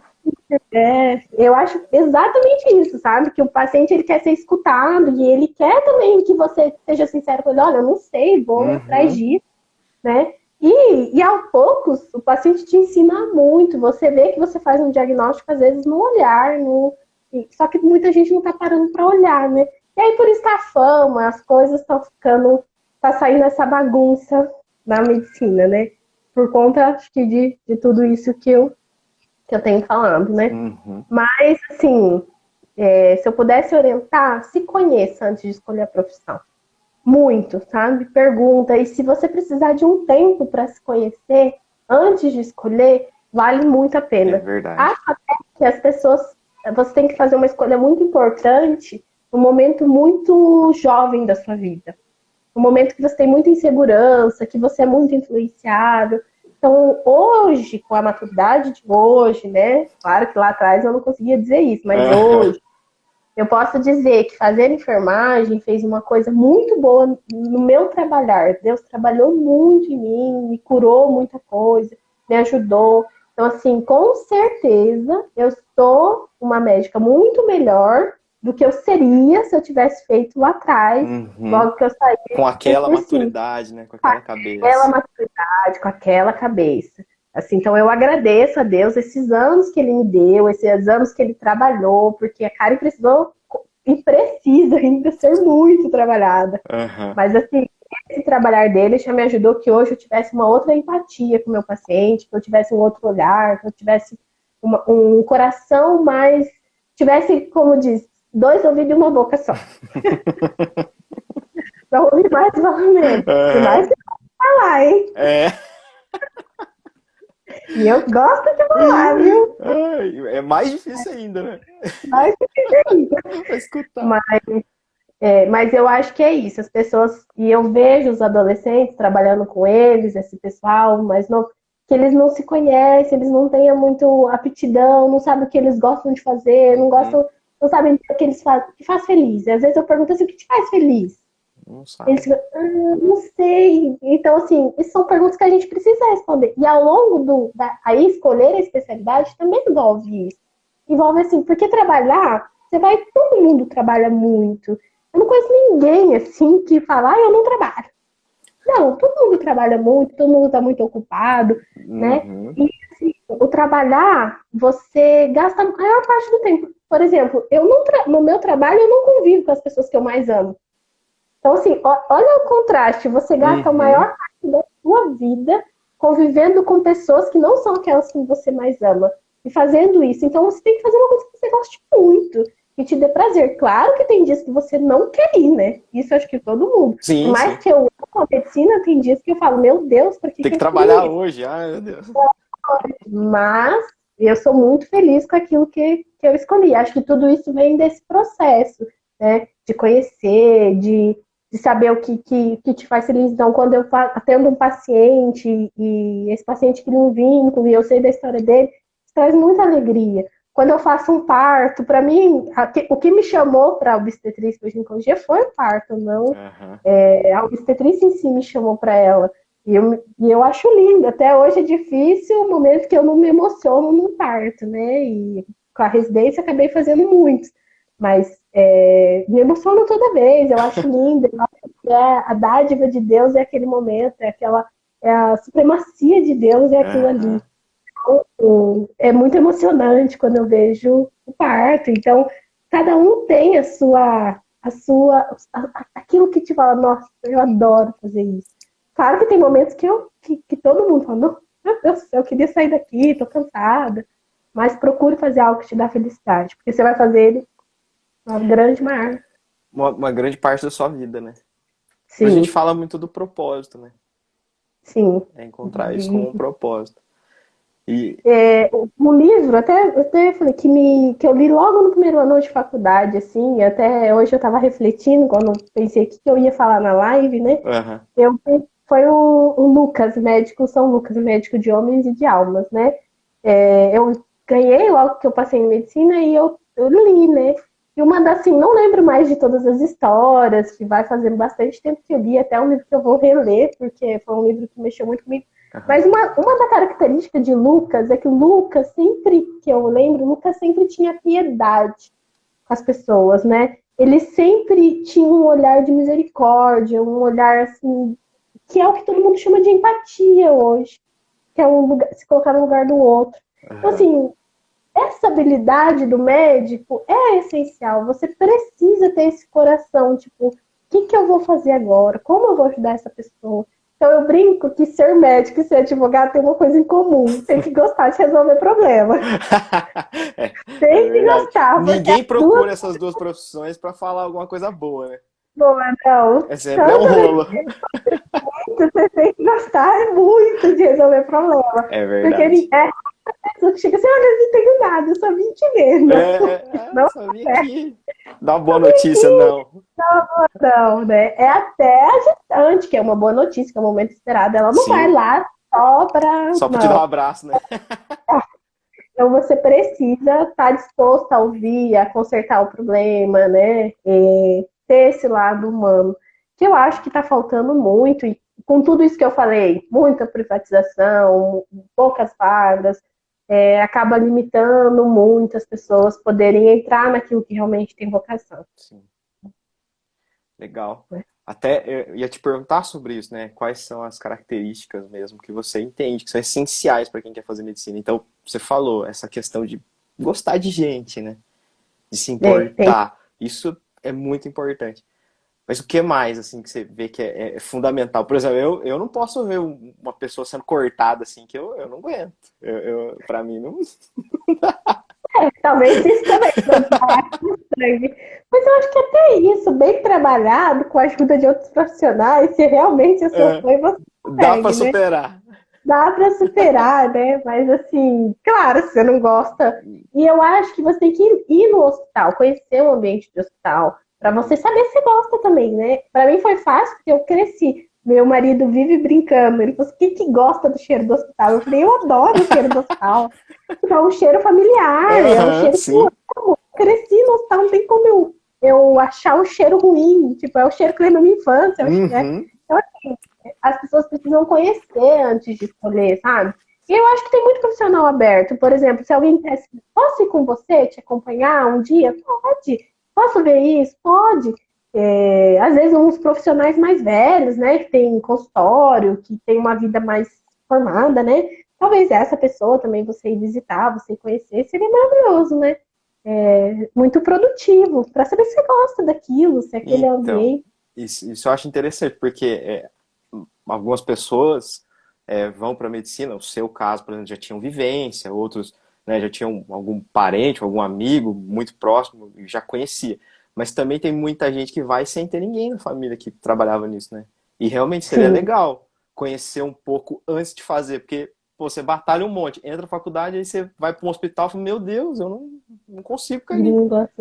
[SPEAKER 2] Eu acho exatamente isso, sabe? Que o paciente ele quer ser escutado e ele quer também que você seja sincero com ele, olha, eu não sei, vou atrás
[SPEAKER 1] Uhum.
[SPEAKER 2] disso, né? E aos poucos, o paciente te ensina muito. Você vê que você faz um diagnóstico, às vezes, no olhar. Só que muita gente não está parando para olhar, né? E aí, por isso que a fama, as coisas estão ficando. Tá saindo essa bagunça na medicina, né? Por conta, acho que, de tudo isso que eu tenho falando, né?
[SPEAKER 1] Uhum.
[SPEAKER 2] Mas, assim, se eu pudesse orientar, se conheça antes de escolher a profissão. Muito, sabe? Pergunta. E se você precisar de um tempo para se conhecer antes de escolher, vale muito a
[SPEAKER 1] É
[SPEAKER 2] pena.
[SPEAKER 1] verdade.
[SPEAKER 2] Acho até que as pessoas. Você tem que fazer uma escolha muito importante no momento muito jovem da sua vida. No momento que você tem muita insegurança, que você é muito influenciável. Então, hoje, com a maturidade de hoje, né? Claro que lá atrás eu não conseguia dizer isso, mas
[SPEAKER 1] Aham.
[SPEAKER 2] hoje eu posso dizer que fazer enfermagem fez uma coisa muito boa no meu trabalhar. Deus trabalhou muito em mim, me curou muita coisa, me ajudou. Então, assim, com certeza eu sou uma médica muito melhor do que eu seria se eu tivesse feito lá atrás,
[SPEAKER 1] Uhum.
[SPEAKER 2] logo que eu saí
[SPEAKER 1] Com
[SPEAKER 2] do
[SPEAKER 1] aquela
[SPEAKER 2] cursinho.
[SPEAKER 1] maturidade, né? Com
[SPEAKER 2] Com
[SPEAKER 1] aquela
[SPEAKER 2] aquela
[SPEAKER 1] cabeça.
[SPEAKER 2] maturidade, com aquela cabeça. Assim, então eu agradeço a Deus esses anos que ele me deu, esses anos que ele trabalhou, porque a Karen precisou e precisa ainda ser muito trabalhada.
[SPEAKER 1] Aham.
[SPEAKER 2] Mas assim, esse trabalhar dele já me ajudou que hoje eu tivesse uma outra empatia com o meu paciente, que eu tivesse um outro olhar, que eu tivesse um coração mais. Tivesse, como diz, dois ouvidos e uma boca só. Para ouvir mais e falar menos. E mais
[SPEAKER 1] Aham.
[SPEAKER 2] que falar, hein?
[SPEAKER 1] É.
[SPEAKER 2] E eu gosto de falar, viu?
[SPEAKER 1] Ai, é mais difícil ainda, né?
[SPEAKER 2] Mais que ainda.
[SPEAKER 1] Pra escutar.
[SPEAKER 2] Mas eu acho que é isso. As pessoas, e eu vejo os adolescentes trabalhando com eles, esse pessoal mais novo, que eles não se conhecem, eles não têm muito aptidão, não sabem o que eles gostam de fazer, não
[SPEAKER 1] Uhum.
[SPEAKER 2] gostam, não sabem o que eles fazem, o que faz feliz. E às vezes eu pergunto assim, o que te faz feliz?
[SPEAKER 1] Não
[SPEAKER 2] Eles
[SPEAKER 1] sabe.
[SPEAKER 2] ficam, não sei. Então, assim, essas são perguntas que a gente precisa responder. E ao longo aí escolher a especialidade também envolve isso. Envolve assim, porque trabalhar, todo mundo trabalha muito. Eu não conheço ninguém assim que fala, eu não trabalho. Não, todo mundo trabalha muito, todo mundo está muito ocupado, né?
[SPEAKER 1] Uhum.
[SPEAKER 2] E assim, o trabalhar, você gasta a maior parte do tempo. Por exemplo, no meu trabalho eu não convivo com as pessoas que eu mais amo. Então, assim, olha o contraste. Você gasta a
[SPEAKER 1] Uhum.
[SPEAKER 2] maior parte da sua vida convivendo com pessoas que não são aquelas que você mais ama. E fazendo isso. Então, você tem que fazer uma coisa que você goste muito e te dê prazer. Claro que tem dias que você não quer ir, né? Isso eu acho que todo mundo. Por
[SPEAKER 1] Sim,
[SPEAKER 2] mais
[SPEAKER 1] sim.
[SPEAKER 2] que eu amo a medicina, tem dias que eu falo, meu Deus, por que
[SPEAKER 1] Tem
[SPEAKER 2] que
[SPEAKER 1] que
[SPEAKER 2] eu escolhi
[SPEAKER 1] trabalhar
[SPEAKER 2] isso?
[SPEAKER 1] hoje. Ai, meu Deus.
[SPEAKER 2] Mas eu sou muito feliz com aquilo que eu escolhi. Acho que tudo isso vem desse processo, né? De conhecer, de saber o que te faz feliz. Então, quando eu atendo um paciente e esse paciente cria um vínculo e eu sei da história dele, isso traz muita alegria. Quando eu faço um parto, para mim, o que me chamou para a obstetrícia e ginecologia foi o parto, não
[SPEAKER 1] Aham.
[SPEAKER 2] a obstetrícia em si me chamou para ela. E eu acho lindo. Até hoje é difícil o momento que eu não me emociono no parto, né? E com a residência acabei fazendo muitos. Mas me emociono toda vez. Eu acho lindo. Eu acho que a dádiva de Deus é aquele momento, é a supremacia de Deus é aquilo ali.
[SPEAKER 1] Aham.
[SPEAKER 2] É muito emocionante quando eu vejo o parto. Então, cada um tem aquilo que te fala, nossa, eu adoro fazer isso. Claro que tem momentos que todo mundo fala, não, meu Deus do céu, eu queria sair daqui, tô cansada. Mas procure fazer algo que te dá felicidade, porque você vai fazer ele uma grande maior.
[SPEAKER 1] Uma grande parte da sua vida, né? A gente
[SPEAKER 2] Sim,
[SPEAKER 1] fala muito do propósito, né?
[SPEAKER 2] sim.
[SPEAKER 1] É encontrar isso como um propósito. E,
[SPEAKER 2] Um livro, até falei que eu li logo no primeiro ano de faculdade, assim, até hoje eu estava refletindo quando pensei o que eu ia falar na live, né?
[SPEAKER 1] aham,
[SPEAKER 2] Eu, foi o Lucas, médico, São Lucas, médico de homens e de almas, né? Eu ganhei logo que eu passei em medicina e eu li, né? E uma das, assim, não lembro mais de todas as histórias, que vai fazer bastante tempo que eu li, até um livro que eu vou reler, porque foi um livro que mexeu muito comigo.
[SPEAKER 1] aham.
[SPEAKER 2] Mas uma da característica de Lucas é que o Lucas, sempre que eu lembro, Lucas sempre tinha piedade com as pessoas, né? Ele sempre tinha um olhar de misericórdia, um olhar assim, que é o que todo mundo chama de empatia hoje, que é um lugar, se colocar no lugar do outro. Então,
[SPEAKER 1] Aham.
[SPEAKER 2] assim, essa habilidade do médico é essencial. Você precisa ter esse coração, tipo, o que eu vou fazer agora? Como eu vou ajudar essa pessoa? Então eu brinco que ser médico e ser advogado tem uma coisa em comum, tem que gostar de resolver problema.
[SPEAKER 1] É, é
[SPEAKER 2] Tem que
[SPEAKER 1] verdade.
[SPEAKER 2] gostar, porque
[SPEAKER 1] Ninguém
[SPEAKER 2] as duas
[SPEAKER 1] procura essas duas profissões para falar alguma coisa boa, né?
[SPEAKER 2] boas, não.
[SPEAKER 1] É sempre é um
[SPEAKER 2] Tanto
[SPEAKER 1] rolo.
[SPEAKER 2] você tem que gostar muito de resolver problema.
[SPEAKER 1] É
[SPEAKER 2] Porque
[SPEAKER 1] verdade.
[SPEAKER 2] a pessoa que chega assim, olha, eu não tenho nada, eu só vim te ver. Não, não
[SPEAKER 1] Só vim
[SPEAKER 2] é.
[SPEAKER 1] aqui. Dá uma boa notícia, não.
[SPEAKER 2] Não, né? É até a gestante, que é uma boa notícia, que é um momento esperado. Ela não vai
[SPEAKER 1] Sim,
[SPEAKER 2] lá só para.
[SPEAKER 1] só pra te dar um
[SPEAKER 2] Não.
[SPEAKER 1] abraço, né?
[SPEAKER 2] Então você precisa estar disposto a ouvir, a consertar o problema, né? Ter esse lado humano, que eu acho que está faltando muito, e com tudo isso que eu falei, muita privatização, poucas vagas, acaba limitando muito as pessoas poderem entrar naquilo que realmente tem vocação.
[SPEAKER 1] Sim, legal. Até eu ia te perguntar sobre isso, né? Quais são as características mesmo que você entende que são essenciais para quem quer fazer medicina? Então, você falou essa questão de gostar de gente, né? De se
[SPEAKER 2] Tem.
[SPEAKER 1] importar. Isso é muito importante. Mas o que mais, assim, que você vê que é fundamental? Por exemplo, eu não posso ver uma pessoa sendo cortada, assim, que eu não aguento. Pra mim, não.
[SPEAKER 2] Talvez isso também sangue. Mas eu acho que até isso, bem trabalhado, com a ajuda de outros profissionais, se realmente é seu
[SPEAKER 1] É,
[SPEAKER 2] sonho, você
[SPEAKER 1] dá pra
[SPEAKER 2] consegue, né?
[SPEAKER 1] superar.
[SPEAKER 2] Dá para superar, né? Mas assim, claro, se você não gosta. E eu acho que você tem que ir no hospital, conhecer o ambiente do hospital, para você
[SPEAKER 1] Uhum.
[SPEAKER 2] saber se gosta também, né? Para mim foi fácil, porque eu cresci. Meu marido vive brincando. Ele falou assim: quem que gosta do cheiro do hospital? Eu falei: eu adoro o cheiro do hospital. Porque é um cheiro familiar, é um
[SPEAKER 1] Aham,
[SPEAKER 2] cheiro que eu
[SPEAKER 1] sim.
[SPEAKER 2] amo. Cresci no hospital, não tem como eu achar um cheiro ruim. Tipo, é o cheiro que eu lembro da minha infância.
[SPEAKER 1] Uhum.
[SPEAKER 2] Então, assim, as pessoas precisam conhecer antes de escolher, sabe? E eu acho que tem muito profissional aberto. Por exemplo, se alguém quer, posso ir com você, te acompanhar um dia? Pode. Posso ver isso? Pode. Às vezes, uns profissionais mais velhos, né, que tem consultório, que tem uma vida mais formada, né? Talvez essa pessoa também você ir visitar, você ir conhecer, seria maravilhoso, né? Muito produtivo, para saber se você gosta daquilo, se aquele
[SPEAKER 1] Então,
[SPEAKER 2] ambiente.
[SPEAKER 1] isso eu acho interessante, porque algumas pessoas vão para medicina, o seu caso, por exemplo, já tinham vivência, outros, né, já tinham algum parente, algum amigo muito próximo e já conhecia. Mas também tem muita gente que vai sem ter ninguém na família que trabalhava nisso, né? E realmente seria
[SPEAKER 2] Sim,
[SPEAKER 1] legal conhecer um pouco antes de fazer, porque pô, você batalha um monte, entra na faculdade, aí você vai para um hospital e fala, meu Deus, eu não consigo ficar aqui,
[SPEAKER 2] não gosto.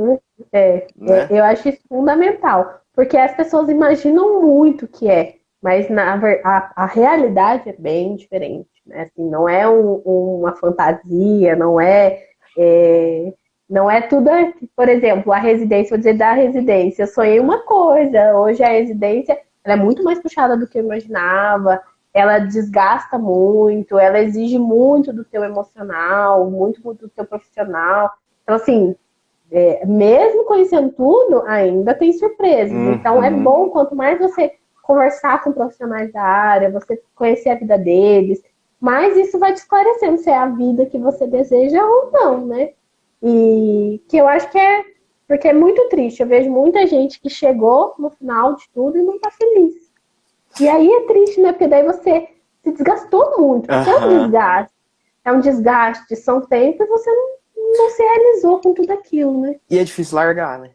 [SPEAKER 1] né?
[SPEAKER 2] Eu acho isso fundamental, porque as pessoas imaginam muito que é, mas a realidade é bem diferente, né? Assim, não é uma fantasia, é, não é tudo. Por exemplo, a residência, vou dizer da residência, eu sonhei uma coisa, hoje a residência ela é muito mais puxada do que eu imaginava, ela desgasta muito, ela exige muito do teu emocional, muito do teu profissional. Então, assim, mesmo conhecendo tudo, ainda tem surpresas. Então é
[SPEAKER 1] Uhum.
[SPEAKER 2] bom, quanto mais você conversar com profissionais da área, você conhecer a vida deles, mais isso vai te esclarecendo se é a vida que você deseja ou não, né? E que eu acho que porque é muito triste. Eu vejo muita gente que chegou no final de tudo e não tá feliz. E aí é triste, né? Porque daí você se desgastou muito, porque
[SPEAKER 1] Aham.
[SPEAKER 2] é um desgaste, são tempos e você não se realizou com tudo aquilo, né?
[SPEAKER 1] E é difícil largar, né?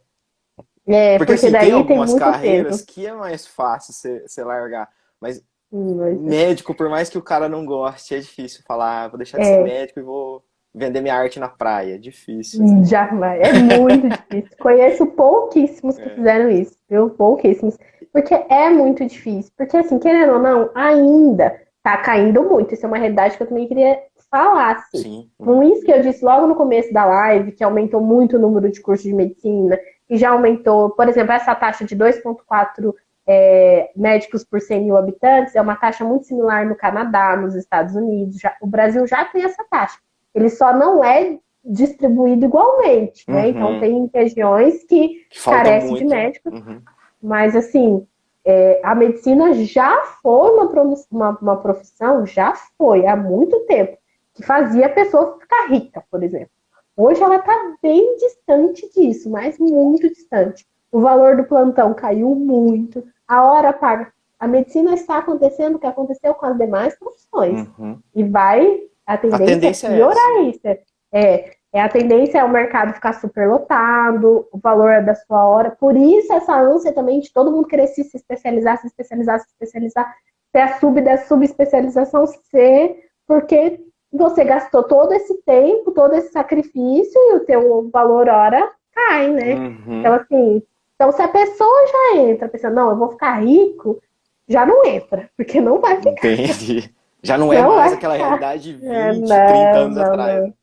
[SPEAKER 1] Porque
[SPEAKER 2] porque
[SPEAKER 1] assim, tem
[SPEAKER 2] daí tem
[SPEAKER 1] algumas
[SPEAKER 2] muito
[SPEAKER 1] carreiras
[SPEAKER 2] peso.
[SPEAKER 1] que é mais fácil você largar. Mas
[SPEAKER 2] Mas,
[SPEAKER 1] médico, por mais que o cara não goste, é difícil falar, vou deixar de ser
[SPEAKER 2] é,
[SPEAKER 1] médico e vou vender minha arte na praia. É difícil, né?
[SPEAKER 2] jamais. É muito difícil. Conheço pouquíssimos que
[SPEAKER 1] É.
[SPEAKER 2] fizeram isso, viu? Pouquíssimos. Porque é muito difícil. Porque, assim, querendo ou não, ainda tá caindo muito. Isso é uma realidade que eu também queria falar, assim.
[SPEAKER 1] Sim.
[SPEAKER 2] Com isso que eu disse logo no começo da live, que aumentou muito o número de cursos de medicina, e já aumentou, por exemplo, essa taxa de 2,4 médicos por 100 mil habitantes, é uma taxa muito similar no Canadá, nos Estados Unidos. O Brasil já tem essa taxa. Ele só não é distribuído igualmente, né? Então,
[SPEAKER 1] Uhum.
[SPEAKER 2] tem regiões que
[SPEAKER 1] Que falta
[SPEAKER 2] carecem de
[SPEAKER 1] muito, né?
[SPEAKER 2] médicos,
[SPEAKER 1] Uhum.
[SPEAKER 2] mas, assim, a medicina já foi uma profissão, já foi, há muito tempo, que fazia a pessoa ficar rica, por exemplo. Hoje ela está bem distante disso, mas muito distante. O valor do plantão caiu muito, a hora paga. A medicina está acontecendo o que aconteceu com as demais profissões.
[SPEAKER 1] Uhum.
[SPEAKER 2] E vai, a
[SPEAKER 1] A
[SPEAKER 2] tendência é
[SPEAKER 1] tendência é essa.
[SPEAKER 2] piorar isso. A tendência é o mercado ficar super lotado, o valor da sua hora. Por isso, essa ânsia também de todo mundo querer se especializar, se especializar, se especializar, ter a da subespecialização, ser porque você gastou todo esse tempo, todo esse sacrifício e o teu valor hora cai, né? Então,
[SPEAKER 1] Uhum.
[SPEAKER 2] assim, então se a pessoa já entra pensando, não, eu vou ficar rico, já não entra, porque não vai ficar.
[SPEAKER 1] Entendi. Já não é
[SPEAKER 2] Não
[SPEAKER 1] mais
[SPEAKER 2] vai
[SPEAKER 1] aquela
[SPEAKER 2] ficar.
[SPEAKER 1] realidade de
[SPEAKER 2] É,
[SPEAKER 1] 20, 30
[SPEAKER 2] não,
[SPEAKER 1] anos
[SPEAKER 2] não,
[SPEAKER 1] atrás,
[SPEAKER 2] não.
[SPEAKER 1] né?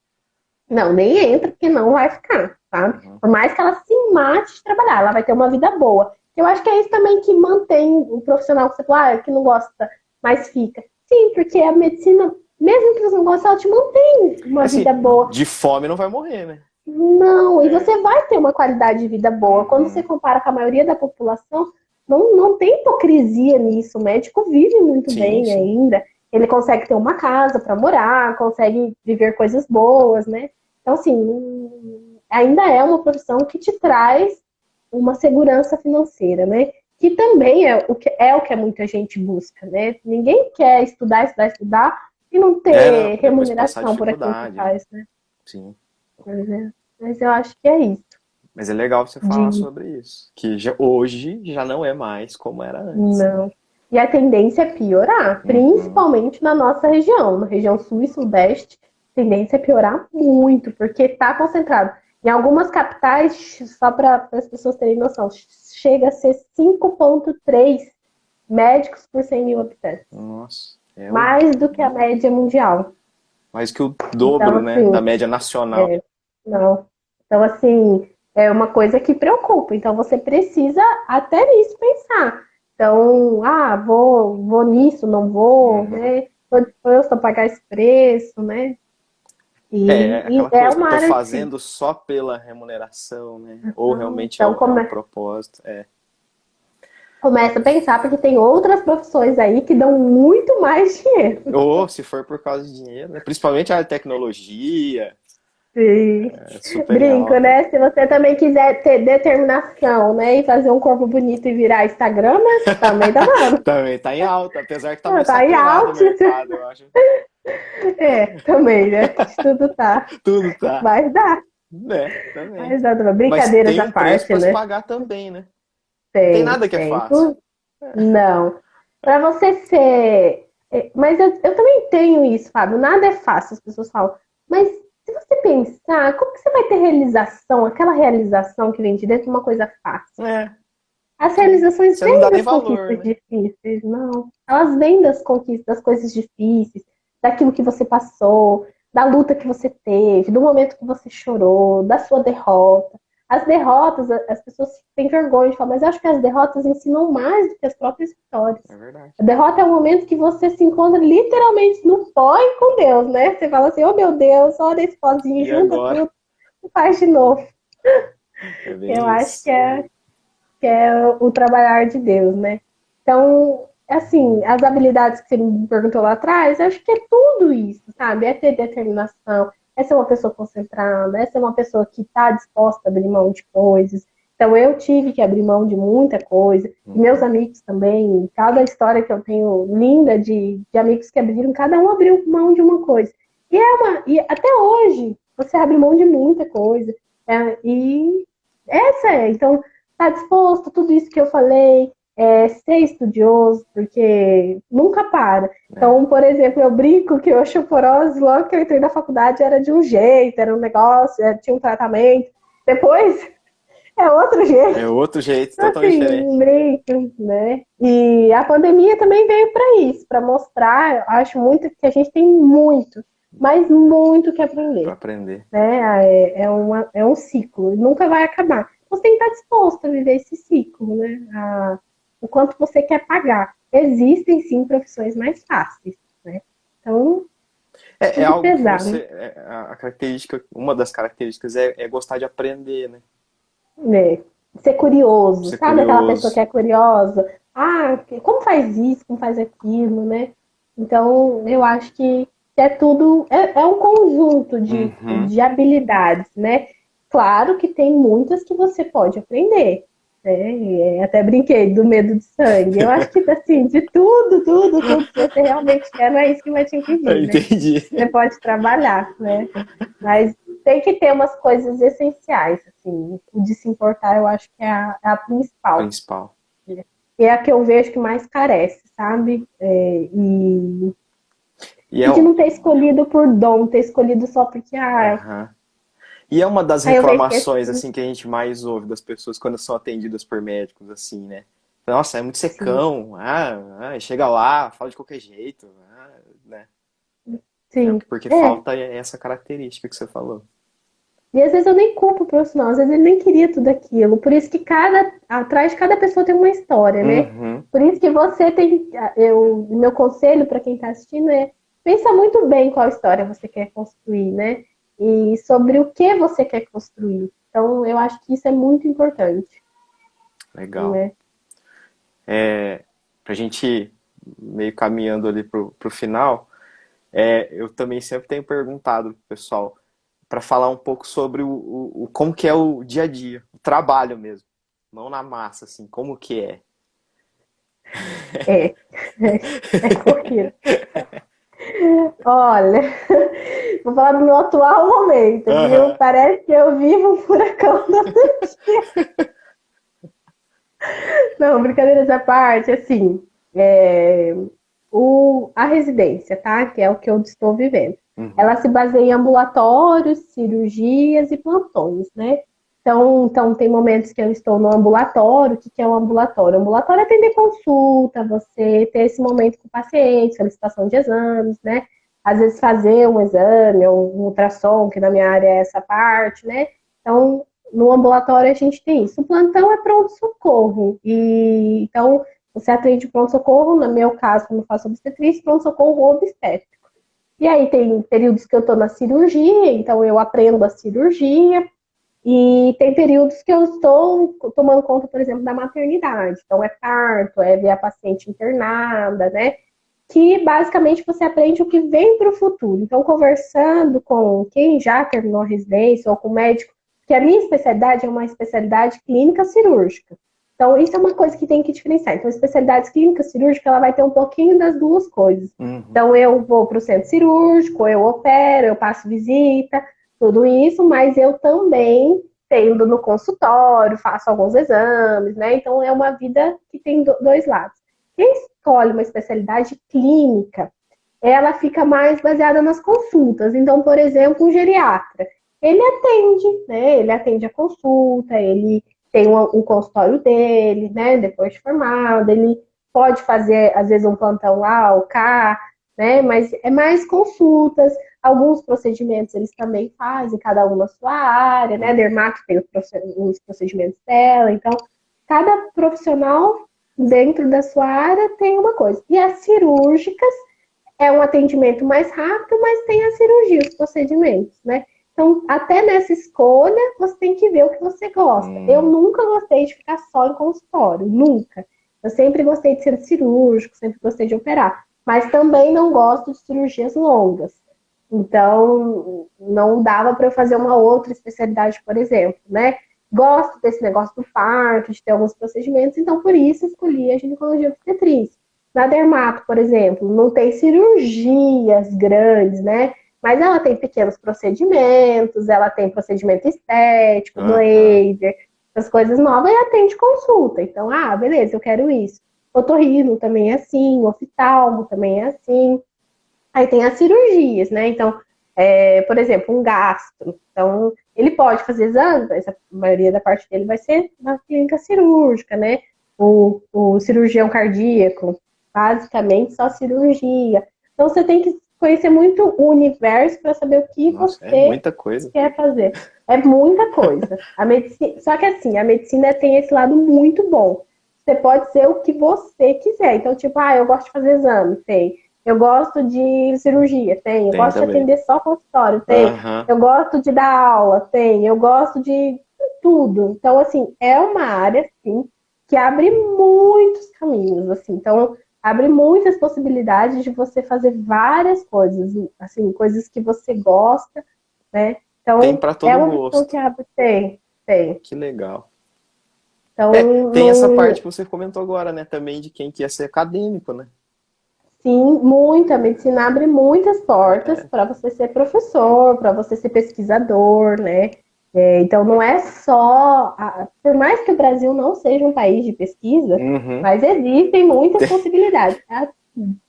[SPEAKER 2] Não, nem entra, porque não vai ficar, tá?
[SPEAKER 1] Uhum.
[SPEAKER 2] Por mais que ela se mate de trabalhar, ela vai ter uma vida boa. Eu acho que é isso também que mantém o profissional que você fala, que não gosta, mas fica. Sim, porque a medicina, mesmo que você não goste, ela te mantém uma vida
[SPEAKER 1] Assim,
[SPEAKER 2] boa.
[SPEAKER 1] de fome não vai morrer, né?
[SPEAKER 2] Não, e
[SPEAKER 1] É.
[SPEAKER 2] você vai ter uma qualidade de vida boa. Quando você
[SPEAKER 1] Uhum.
[SPEAKER 2] compara com a maioria da população, não tem hipocrisia nisso. O médico vive muito
[SPEAKER 1] Sim,
[SPEAKER 2] bem
[SPEAKER 1] sim.
[SPEAKER 2] ainda. Ele consegue ter uma casa para morar, consegue viver coisas boas, né? Então, assim, ainda é uma profissão que te traz uma segurança financeira, né? Que também é o que muita gente busca, né? Ninguém quer estudar, estudar, estudar e não
[SPEAKER 1] É, não,
[SPEAKER 2] ter
[SPEAKER 1] depois passar
[SPEAKER 2] remuneração por aquilo que
[SPEAKER 1] dificuldade, né?
[SPEAKER 2] faz, né?
[SPEAKER 1] Sim.
[SPEAKER 2] Mas eu acho que é isso.
[SPEAKER 1] Mas é legal você falar
[SPEAKER 2] De
[SPEAKER 1] sobre isso. Que hoje já não é mais como era antes, né?
[SPEAKER 2] não. E a tendência é piorar,
[SPEAKER 1] Uhum.
[SPEAKER 2] principalmente na nossa região, na região sul e sudeste, a tendência é piorar muito, porque está concentrado. Em algumas capitais, só para as pessoas terem noção, chega a ser 5,3 médicos por 100 mil habitantes.
[SPEAKER 1] Nossa, é
[SPEAKER 2] Mais do que a média mundial.
[SPEAKER 1] mais que o
[SPEAKER 2] Então,
[SPEAKER 1] dobro, né, da
[SPEAKER 2] assim,
[SPEAKER 1] média nacional.
[SPEAKER 2] não. Então, assim, é uma coisa que preocupa. Então, você precisa até nisso pensar. Então, vou nisso, não vou,
[SPEAKER 1] Uhum.
[SPEAKER 2] né? Estou disposto a pagar esse preço, né?
[SPEAKER 1] É
[SPEAKER 2] E
[SPEAKER 1] aquela
[SPEAKER 2] é
[SPEAKER 1] coisa,
[SPEAKER 2] uma
[SPEAKER 1] tô
[SPEAKER 2] área difícil.
[SPEAKER 1] fazendo só pela remuneração, né? Ou realmente
[SPEAKER 2] Então,
[SPEAKER 1] é um propósito. É.
[SPEAKER 2] começa a pensar, porque tem outras profissões aí que dão muito mais dinheiro.
[SPEAKER 1] Ou se for por causa de dinheiro, né? Principalmente a tecnologia,
[SPEAKER 2] Sim.
[SPEAKER 1] é super em
[SPEAKER 2] Brinco,
[SPEAKER 1] alta.
[SPEAKER 2] né? Se você também quiser ter determinação, né? E fazer um corpo bonito e virar Instagram, também dá nada.
[SPEAKER 1] Também tá em alta, apesar que tá meio
[SPEAKER 2] Tá em
[SPEAKER 1] saturado o
[SPEAKER 2] alta.
[SPEAKER 1] mercado, eu acho.
[SPEAKER 2] Também, né? Tudo tá.
[SPEAKER 1] Tudo tá.
[SPEAKER 2] Mas dá.
[SPEAKER 1] Né, também.
[SPEAKER 2] Mas dá.
[SPEAKER 1] Mas
[SPEAKER 2] Brincadeiras
[SPEAKER 1] tem
[SPEAKER 2] à
[SPEAKER 1] um preço
[SPEAKER 2] parte,
[SPEAKER 1] pra se
[SPEAKER 2] né?
[SPEAKER 1] pagar também, né? Não tem
[SPEAKER 2] Tem,
[SPEAKER 1] nada que é
[SPEAKER 2] tem.
[SPEAKER 1] fácil.
[SPEAKER 2] Não. Para você ser. Mas eu também tenho isso, Fábio. Nada é fácil, as pessoas falam. Mas se você pensar, como que você vai ter realização, aquela realização que vem de dentro de uma coisa fácil?
[SPEAKER 1] É,
[SPEAKER 2] As realizações
[SPEAKER 1] você não
[SPEAKER 2] vêm
[SPEAKER 1] dá nem
[SPEAKER 2] das
[SPEAKER 1] valor,
[SPEAKER 2] conquistas
[SPEAKER 1] né?
[SPEAKER 2] difíceis, não. Elas vêm das conquistas, das coisas difíceis, daquilo que você passou, da luta que você teve, do momento que você chorou, da sua derrota. As derrotas, as pessoas têm vergonha de falar, mas eu acho que as derrotas ensinam mais do que as próprias vitórias.
[SPEAKER 1] É verdade.
[SPEAKER 2] A derrota é o momento que você se encontra literalmente no pó e com Deus, né? Você fala assim, oh meu Deus, olha esse pozinho,
[SPEAKER 1] E
[SPEAKER 2] junta
[SPEAKER 1] agora?
[SPEAKER 2] tudo e faz de novo.
[SPEAKER 1] É
[SPEAKER 2] Eu
[SPEAKER 1] bem
[SPEAKER 2] acho
[SPEAKER 1] isso.
[SPEAKER 2] que é o trabalhar de Deus, né? Então, assim, as habilidades que você me perguntou lá atrás, acho que é tudo isso, sabe? É ter determinação, é ser uma pessoa concentrada, é ser uma pessoa que está disposta a abrir mão de coisas. Então, eu tive que abrir mão de muita coisa, e meus
[SPEAKER 1] Uhum.
[SPEAKER 2] amigos também, cada história que eu tenho linda de amigos que abriram, cada um abriu mão de uma coisa. E até hoje, você abre mão de muita coisa. E essa é, então, estar disposto a tudo isso que eu falei, ser estudioso, porque nunca para.
[SPEAKER 1] É,
[SPEAKER 2] Então, por exemplo, eu brinco que osteoporose, logo que eu entrei na faculdade, era de um jeito, era um negócio, tinha um tratamento. Depois, é outro
[SPEAKER 1] é
[SPEAKER 2] jeito.
[SPEAKER 1] outro jeito
[SPEAKER 2] Então,
[SPEAKER 1] totalmente
[SPEAKER 2] assim,
[SPEAKER 1] diferente.
[SPEAKER 2] brinco, né? E a pandemia também veio para isso, para mostrar, eu acho muito que a gente tem muito, mas muito que
[SPEAKER 1] Para
[SPEAKER 2] aprender,
[SPEAKER 1] aprender.
[SPEAKER 2] né? É um ciclo, nunca vai acabar. Você tem que estar disposto a viver esse ciclo, né? O quanto você quer pagar. Existem sim profissões mais fáceis, né? Então,
[SPEAKER 1] É
[SPEAKER 2] tudo
[SPEAKER 1] algo que
[SPEAKER 2] pesar, né?
[SPEAKER 1] você. A característica, uma das características é gostar de aprender, né?
[SPEAKER 2] Né? Ser curioso,
[SPEAKER 1] Ser
[SPEAKER 2] sabe? Aquela pessoa que
[SPEAKER 1] curioso.
[SPEAKER 2] é curiosa. Ah, como faz isso, como faz aquilo, né? Então, eu acho que é tudo, é um conjunto
[SPEAKER 1] Uhum.
[SPEAKER 2] de habilidades, né? Claro que tem muitas que você pode aprender, né? Até brinquei do medo de sangue. Eu acho que, assim, de tudo, se você realmente quer, não é isso que vai te
[SPEAKER 1] Eu
[SPEAKER 2] impedir, né?
[SPEAKER 1] entendi.
[SPEAKER 2] Você pode trabalhar, né? Mas tem que ter umas coisas essenciais, assim. O de se importar, eu acho que é a principal.
[SPEAKER 1] Principal.
[SPEAKER 2] E é a que eu vejo que mais carece, sabe?
[SPEAKER 1] E é,
[SPEAKER 2] E de não ter escolhido por dom, ter escolhido só porque,
[SPEAKER 1] aham. E é uma das
[SPEAKER 2] aí eu vejo que
[SPEAKER 1] reclamações
[SPEAKER 2] assim,
[SPEAKER 1] assim que a gente mais ouve das pessoas quando são atendidas por médicos assim, né? Nossa, é muito
[SPEAKER 2] sim,
[SPEAKER 1] secão. Chega lá, fala de qualquer jeito, né? É
[SPEAKER 2] sim.
[SPEAKER 1] porque
[SPEAKER 2] É.
[SPEAKER 1] falta essa característica que você falou.
[SPEAKER 2] E às vezes eu nem culpo o profissional, às vezes ele nem queria tudo aquilo. Por isso que atrás de cada pessoa tem uma história, né?
[SPEAKER 1] Uhum.
[SPEAKER 2] Por isso que você tem, meu conselho para quem está assistindo é pensa muito bem qual história você quer construir, né? E sobre o que você quer construir. Então, eu acho que isso é muito importante,
[SPEAKER 1] Legal.
[SPEAKER 2] né?
[SPEAKER 1] Pra gente ir meio caminhando ali pro final, eu também sempre tenho perguntado pro pessoal para falar um pouco sobre como que é o dia a dia, o trabalho mesmo, não na massa, assim, como que é.
[SPEAKER 2] É, é corrido. Olha, vou falar do meu atual momento, viu?
[SPEAKER 1] Aham.
[SPEAKER 2] Parece que eu vivo um furacão todo dia. Não, brincadeiras à parte, assim, é, a residência, tá? Que é o que eu estou vivendo.
[SPEAKER 1] Uhum.
[SPEAKER 2] Ela se baseia em ambulatórios, cirurgias e plantões, né? Então, tem momentos que eu estou no ambulatório. O que é um ambulatório? O ambulatório é atender consulta, você ter esse momento com o paciente, solicitação de exames, né? Às vezes fazer um exame ou um ultrassom, que na minha área é essa parte, né? Então, no ambulatório a gente tem isso. O plantão é pronto-socorro. Então, você atende pronto-socorro, no meu caso, como eu faço obstetrícia, pronto-socorro obstétrico. E aí tem períodos que eu estou na cirurgia, então eu aprendo a cirurgia, e tem períodos que eu estou tomando conta, por exemplo, da maternidade. Então é parto, é ver a paciente internada, né? Que basicamente você aprende o que vem para o futuro. Então, conversando com quem já terminou a residência ou com o médico, que a minha especialidade é uma especialidade clínica cirúrgica. Então, isso é uma coisa que tem que diferenciar. Então, a especialidade clínica cirúrgica, ela vai ter um pouquinho das duas coisas.
[SPEAKER 1] Uhum.
[SPEAKER 2] Então, eu vou para o centro cirúrgico, eu opero, eu passo visita, tudo isso, mas eu também tendo no consultório, faço alguns exames, né? Então, é uma vida que tem dois lados. Quem escolhe uma especialidade clínica, ela fica mais baseada nas consultas. Então, por exemplo, um geriatra, ele atende, né? Ele atende a consulta, ele tem um consultório dele, né? Depois de formado, ele pode fazer, às vezes, um plantão lá ou cá, né? Mas é mais consultas. Alguns procedimentos eles também fazem, cada um na sua área, né?
[SPEAKER 1] Uhum.
[SPEAKER 2] Dermato tem os procedimentos dela. Então, cada profissional dentro da sua área tem uma coisa. E as cirúrgicas é um atendimento mais rápido, mas tem a cirurgia, os procedimentos, né? Então, até nessa escolha, você tem que ver o que você gosta. Eu
[SPEAKER 1] Hum.
[SPEAKER 2] nunca gostei de ficar só em consultório, nunca. Eu sempre gostei de ser cirúrgico, sempre gostei de operar, mas também não gosto de cirurgias longas. Então, não dava para eu fazer uma outra especialidade, por exemplo, né? Gosto desse negócio do parto, de ter alguns procedimentos, então por isso escolhi a ginecologia obstetrícia. Na dermato, por exemplo, não tem cirurgias grandes, né? Mas ela tem pequenos procedimentos, ela tem procedimento estético,
[SPEAKER 1] Aham.
[SPEAKER 2] laser. as coisas novas e atende consulta. Então, beleza, eu quero isso. Otorrino também é assim, oftalmo também é assim. Aí tem as cirurgias, né? Então, por exemplo, um gastro. Então, ele pode fazer exame, mas a maioria da parte dele vai ser na clínica cirúrgica, né? O cirurgião cardíaco, basicamente só cirurgia. Então, você tem que conhecer muito o universo para saber o que
[SPEAKER 1] Nossa, é
[SPEAKER 2] você
[SPEAKER 1] muita coisa.
[SPEAKER 2] quer fazer. É muita coisa. A medicina, só que assim, a medicina tem esse lado muito bom. Você pode ser o que você quiser. Então, tipo, eu gosto de fazer exame, tem. Eu gosto de cirurgia, tem. Eu
[SPEAKER 1] Tem
[SPEAKER 2] gosto de
[SPEAKER 1] também.
[SPEAKER 2] atender só consultório, tem.
[SPEAKER 1] Aham.
[SPEAKER 2] Eu gosto de dar aula, tem. Eu gosto de tudo. Então, assim, é uma área, sim, que abre muitos caminhos, assim. Então, abre muitas possibilidades de você fazer várias coisas, assim, coisas que você gosta, né?
[SPEAKER 1] Tem
[SPEAKER 2] Então,
[SPEAKER 1] para
[SPEAKER 2] é
[SPEAKER 1] todo
[SPEAKER 2] uma opção
[SPEAKER 1] gosto.
[SPEAKER 2] que abre, tem.
[SPEAKER 1] Que legal.
[SPEAKER 2] Então,
[SPEAKER 1] Tem essa parte
[SPEAKER 2] não,
[SPEAKER 1] que você comentou agora, né? Também de quem quer ser acadêmico, né?
[SPEAKER 2] sim, muita. A medicina abre muitas portas para você ser professor, para você ser pesquisador, né? Então, não é só. Por mais que o Brasil não seja um país de pesquisa,
[SPEAKER 1] Uhum.
[SPEAKER 2] mas existem muitas possibilidades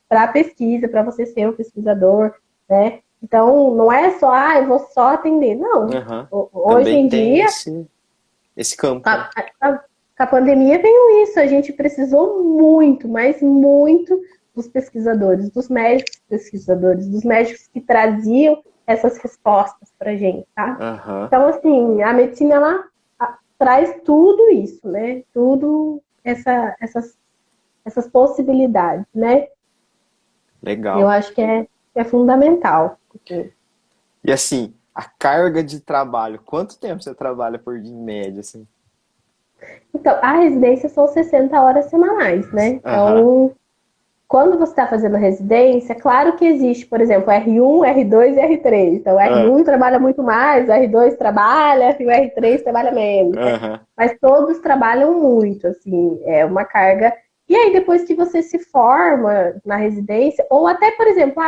[SPEAKER 2] para pesquisa, para você ser um pesquisador, né? Então, não é só, eu vou só atender. Não.
[SPEAKER 1] Aham.
[SPEAKER 2] Hoje
[SPEAKER 1] Também
[SPEAKER 2] em
[SPEAKER 1] tem
[SPEAKER 2] dia,
[SPEAKER 1] esse campo, né?
[SPEAKER 2] a, a- a pandemia veio isso, a gente precisou muito, mas muito dos pesquisadores, dos médicos pesquisadores, dos médicos que traziam essas respostas para gente, tá?
[SPEAKER 1] Aham.
[SPEAKER 2] Então, assim, a medicina, ela traz tudo isso, né? Tudo essas possibilidades, né? Eu
[SPEAKER 1] Legal.
[SPEAKER 2] acho que é fundamental.
[SPEAKER 1] E assim, a carga de trabalho, quanto tempo você trabalha por dia em média, assim?
[SPEAKER 2] Então, a residência são 60 horas semanais, né?
[SPEAKER 1] Aham.
[SPEAKER 2] Então, quando você está fazendo a residência, claro que existe, por exemplo, R1, R2 e R3. Então, o
[SPEAKER 1] Ah,
[SPEAKER 2] R1 trabalha muito mais, o R2 trabalha e o R3 trabalha menos, né?
[SPEAKER 1] aham.
[SPEAKER 2] Mas todos trabalham muito, assim, é uma carga. E aí, depois que você se forma na residência, ou até, por exemplo,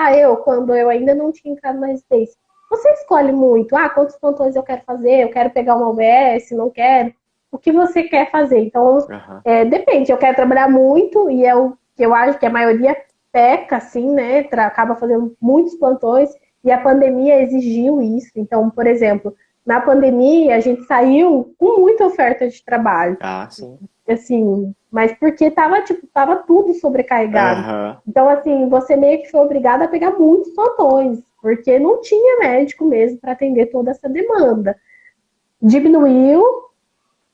[SPEAKER 2] quando eu ainda não tinha entrado na residência, você escolhe muito, quantos plantões eu quero fazer, eu quero pegar uma UBS, não quero, o que você quer fazer. Então,
[SPEAKER 1] Aham.
[SPEAKER 2] depende, eu quero trabalhar muito, e é o que eu acho que a maioria peca, assim, né? Acaba fazendo muitos plantões, e a pandemia exigiu isso. Então, por exemplo, na pandemia, a gente saiu com muita oferta de trabalho,
[SPEAKER 1] Ah, sim.
[SPEAKER 2] assim, mas porque tava tudo sobrecarregado.
[SPEAKER 1] Aham.
[SPEAKER 2] Então, assim, você meio que foi obrigado a pegar muitos plantões, porque não tinha médico mesmo para atender toda essa demanda. Diminuiu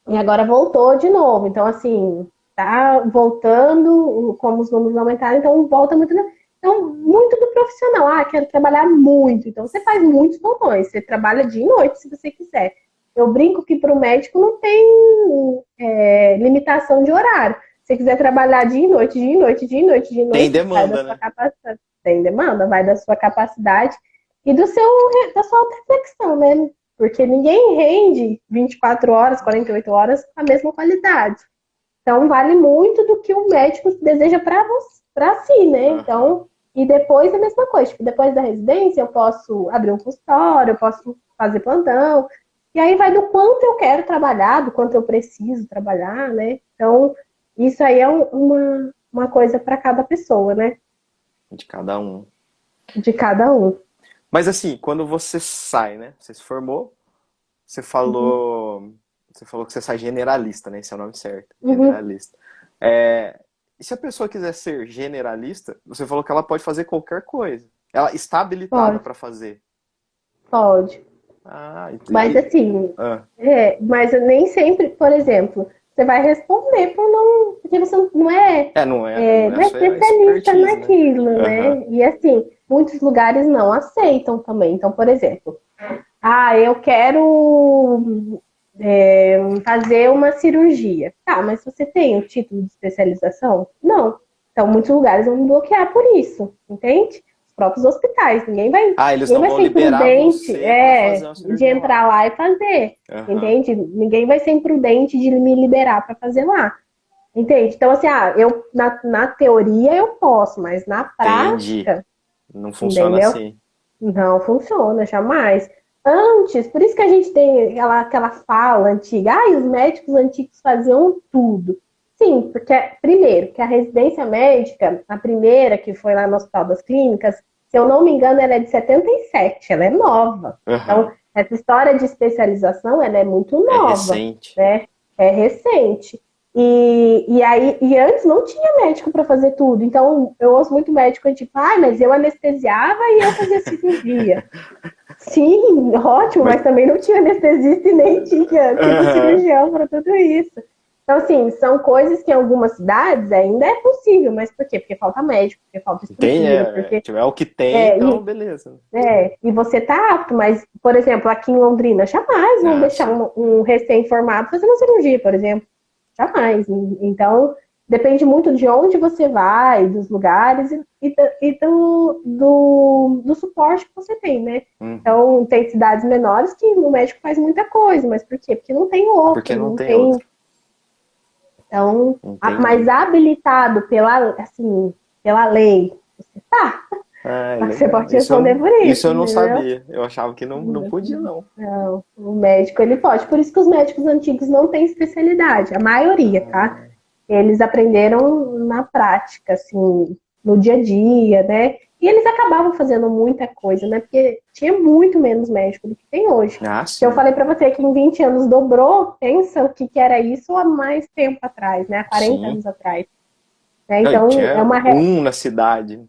[SPEAKER 2] e agora voltou de novo. Então, assim, tá voltando, como os números aumentaram, então volta muito. Então, muito do profissional. Quero trabalhar muito. Então, você faz muitos plantões. Você trabalha dia e noite, se você quiser. Eu brinco que para o médico não tem limitação de horário. Se você quiser trabalhar dia e noite, dia e noite, dia e noite, dia e
[SPEAKER 1] Tem
[SPEAKER 2] noite, vai da
[SPEAKER 1] demanda,
[SPEAKER 2] sua
[SPEAKER 1] né?
[SPEAKER 2] capacidade. Tem demanda, vai da sua capacidade e da sua auto-reflexão, né? Porque ninguém rende 24 horas, 48 horas com a mesma qualidade. Então, vale muito do que o médico deseja para si, né?
[SPEAKER 1] Aham.
[SPEAKER 2] Então, e depois a mesma coisa. Tipo, depois da residência, eu posso abrir um consultório, eu posso fazer plantão. E aí vai do quanto eu quero trabalhar, do quanto eu preciso trabalhar, né? Então, isso aí é uma coisa para cada pessoa, né?
[SPEAKER 1] De cada um.
[SPEAKER 2] De cada um.
[SPEAKER 1] Mas assim, quando você sai, né? Você se formou, você
[SPEAKER 2] Uhum.
[SPEAKER 1] falou, você falou que você sai generalista, né? Esse é o nome certo,
[SPEAKER 2] Uhum.
[SPEAKER 1] generalista. E se a pessoa quiser ser generalista, você falou que ela pode fazer qualquer coisa. Ela está habilitada
[SPEAKER 2] Pode,
[SPEAKER 1] para fazer.
[SPEAKER 2] pode.
[SPEAKER 1] Ah,
[SPEAKER 2] Mas assim,
[SPEAKER 1] ah,
[SPEAKER 2] mas nem sempre, por exemplo, você vai responder por não, porque você
[SPEAKER 1] não é
[SPEAKER 2] não
[SPEAKER 1] a
[SPEAKER 2] é
[SPEAKER 1] sua
[SPEAKER 2] especialista
[SPEAKER 1] expertise, né?
[SPEAKER 2] naquilo,
[SPEAKER 1] Aham.
[SPEAKER 2] né? E assim, muitos lugares não aceitam também. Então, por exemplo, eu quero fazer uma cirurgia. Tá, mas você tem o título de especialização? Não. Então, muitos lugares vão me bloquear por isso, entende? Os próprios hospitais.
[SPEAKER 1] Ah, eles
[SPEAKER 2] Ninguém
[SPEAKER 1] não
[SPEAKER 2] vai
[SPEAKER 1] vão
[SPEAKER 2] ser
[SPEAKER 1] liberar
[SPEAKER 2] imprudente,
[SPEAKER 1] você para fazer uma
[SPEAKER 2] de
[SPEAKER 1] cirurgia lá.
[SPEAKER 2] entrar lá e fazer,
[SPEAKER 1] Aham.
[SPEAKER 2] entende? Ninguém vai ser imprudente de me liberar para fazer lá. Entende? Então, assim, eu na teoria eu posso, mas na
[SPEAKER 1] Entendi.
[SPEAKER 2] prática,
[SPEAKER 1] Não funciona
[SPEAKER 2] entendeu?
[SPEAKER 1] assim.
[SPEAKER 2] Não funciona, jamais. Antes, por isso que a gente tem aquela fala antiga, os médicos antigos faziam tudo. Sim, porque, primeiro, que a residência médica, a primeira que foi lá no Hospital das Clínicas, se eu não me engano, ela é de 77, ela é nova.
[SPEAKER 1] Aham.
[SPEAKER 2] Então, essa história de especialização, ela é muito
[SPEAKER 1] É
[SPEAKER 2] nova,
[SPEAKER 1] recente.
[SPEAKER 2] né? É recente. E antes não tinha médico para fazer tudo. Então, eu ouço muito médico, tipo, mas eu anestesiava e eu fazia cirurgia. Sim, ótimo,
[SPEAKER 1] Mas,
[SPEAKER 2] mas também não tinha anestesista e nem tinha tipo
[SPEAKER 1] aham.
[SPEAKER 2] cirurgião para tudo isso. Então, assim, são coisas que em algumas cidades ainda é possível, mas por quê? Porque falta médico, porque falta
[SPEAKER 1] Tem,
[SPEAKER 2] estrutura, porque
[SPEAKER 1] tipo, é o que tem,
[SPEAKER 2] é,
[SPEAKER 1] então
[SPEAKER 2] e,
[SPEAKER 1] beleza.
[SPEAKER 2] e você tá apto, mas, por exemplo, aqui em Londrina, jamais vão
[SPEAKER 1] Ah,
[SPEAKER 2] deixar
[SPEAKER 1] sim.
[SPEAKER 2] um recém-formado fazer uma cirurgia, por exemplo. Jamais. Então, depende muito de onde você vai, dos lugares e do suporte que você tem, né?
[SPEAKER 1] Uhum.
[SPEAKER 2] Então, tem cidades menores que o médico faz muita coisa, mas por quê? Porque não tem
[SPEAKER 1] Porque
[SPEAKER 2] outro,
[SPEAKER 1] não
[SPEAKER 2] não
[SPEAKER 1] tem
[SPEAKER 2] tem.
[SPEAKER 1] outro.
[SPEAKER 2] Então, mas
[SPEAKER 1] Entendi.
[SPEAKER 2] habilitado pela lei, você tá.
[SPEAKER 1] Ah,
[SPEAKER 2] Você
[SPEAKER 1] legal.
[SPEAKER 2] pode responder por
[SPEAKER 1] Isso
[SPEAKER 2] isso,
[SPEAKER 1] eu não
[SPEAKER 2] entendeu?
[SPEAKER 1] sabia. Eu achava que não podia, não.
[SPEAKER 2] Não, o médico ele pode. Por isso que os médicos antigos não têm especialidade, a maioria, tá?
[SPEAKER 1] Ah,
[SPEAKER 2] Eles aprenderam na prática, assim, no dia a dia, né? E eles acabavam fazendo muita coisa, né? Porque tinha muito menos médico do que tem hoje.
[SPEAKER 1] ah,
[SPEAKER 2] Se eu
[SPEAKER 1] sim.
[SPEAKER 2] falei para você que em 20 anos dobrou, pensa o que era isso há mais tempo atrás, né? Há 40
[SPEAKER 1] Sim.
[SPEAKER 2] anos atrás. Né?
[SPEAKER 1] Não, e
[SPEAKER 2] Então, é
[SPEAKER 1] tinha
[SPEAKER 2] uma
[SPEAKER 1] um na cidade.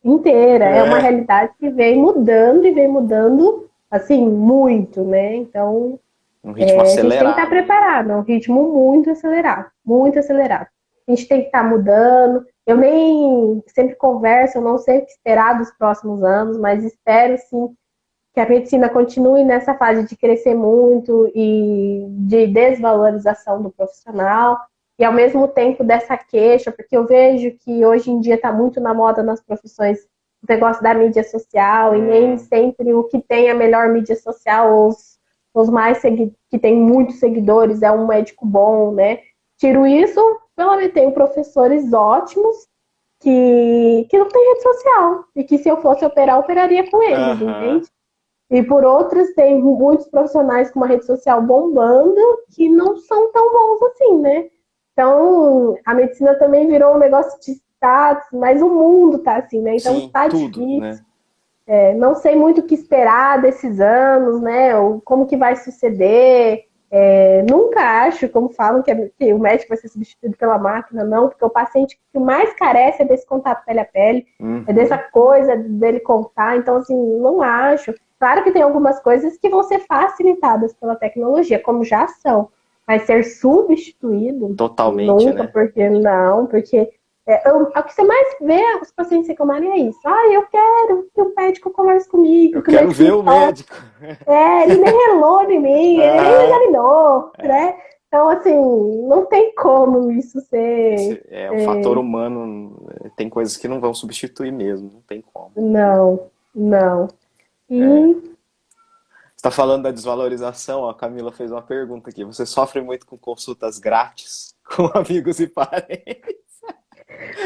[SPEAKER 2] inteira, é uma
[SPEAKER 1] É,
[SPEAKER 2] realidade que vem mudando e vem mudando, assim, muito, né? Então,
[SPEAKER 1] um ritmo
[SPEAKER 2] a gente tem que estar
[SPEAKER 1] acelerado, né?
[SPEAKER 2] preparado, é um ritmo muito acelerado, muito acelerado. A gente tem que estar mudando. Eu nem sempre converso, eu não sei o que esperar dos próximos anos, mas espero sim que a medicina continue nessa fase de crescer muito e de desvalorização do profissional, e ao mesmo tempo dessa queixa, porque eu vejo que hoje em dia está muito na moda nas profissões o negócio da mídia social, e nem
[SPEAKER 1] Hum,
[SPEAKER 2] sempre o que tem a melhor mídia social, os mais que tem muitos seguidores, é um médico bom, né? Tiro isso, pelo menos tenho professores ótimos que não tem rede social, e que se eu fosse operar, operaria com eles,
[SPEAKER 1] aham.
[SPEAKER 2] entende? E por outros, tem muitos profissionais com uma rede social bombando que não são tão bons assim, né? Então, a medicina também virou um negócio de status, mas o mundo tá assim, né? Então,
[SPEAKER 1] Sim,
[SPEAKER 2] tá
[SPEAKER 1] tudo,
[SPEAKER 2] difícil.
[SPEAKER 1] né?
[SPEAKER 2] Não sei muito o que esperar desses anos, né? Ou como que vai suceder. Nunca acho, como falam, que o médico vai ser substituído pela máquina, não, porque o paciente que mais carece é desse contato pele a pele, é dessa
[SPEAKER 1] Uhum.
[SPEAKER 2] coisa dele contar. Então, assim, não acho. Claro que tem algumas coisas que vão ser facilitadas pela tecnologia, como já são, mas ser substituído,
[SPEAKER 1] Totalmente,
[SPEAKER 2] nunca,
[SPEAKER 1] né?
[SPEAKER 2] porque não, porque o que você mais vê os pacientes reclamarem é isso. Eu quero que o médico converse comigo,
[SPEAKER 1] Eu
[SPEAKER 2] que o
[SPEAKER 1] quero
[SPEAKER 2] médico
[SPEAKER 1] ver
[SPEAKER 2] me
[SPEAKER 1] o
[SPEAKER 2] toque.
[SPEAKER 1] médico.
[SPEAKER 2] Ele nem relou em mim, ele nem
[SPEAKER 1] Aham.
[SPEAKER 2] examinou,
[SPEAKER 1] É,
[SPEAKER 2] né? Então, assim, não tem como isso ser.
[SPEAKER 1] o fator humano tem coisas que não vão substituir mesmo, não tem como.
[SPEAKER 2] Não, não.
[SPEAKER 1] É.
[SPEAKER 2] E
[SPEAKER 1] Você está falando da desvalorização, ó, a Camila fez uma pergunta aqui. Você sofre muito com consultas grátis com amigos e parentes?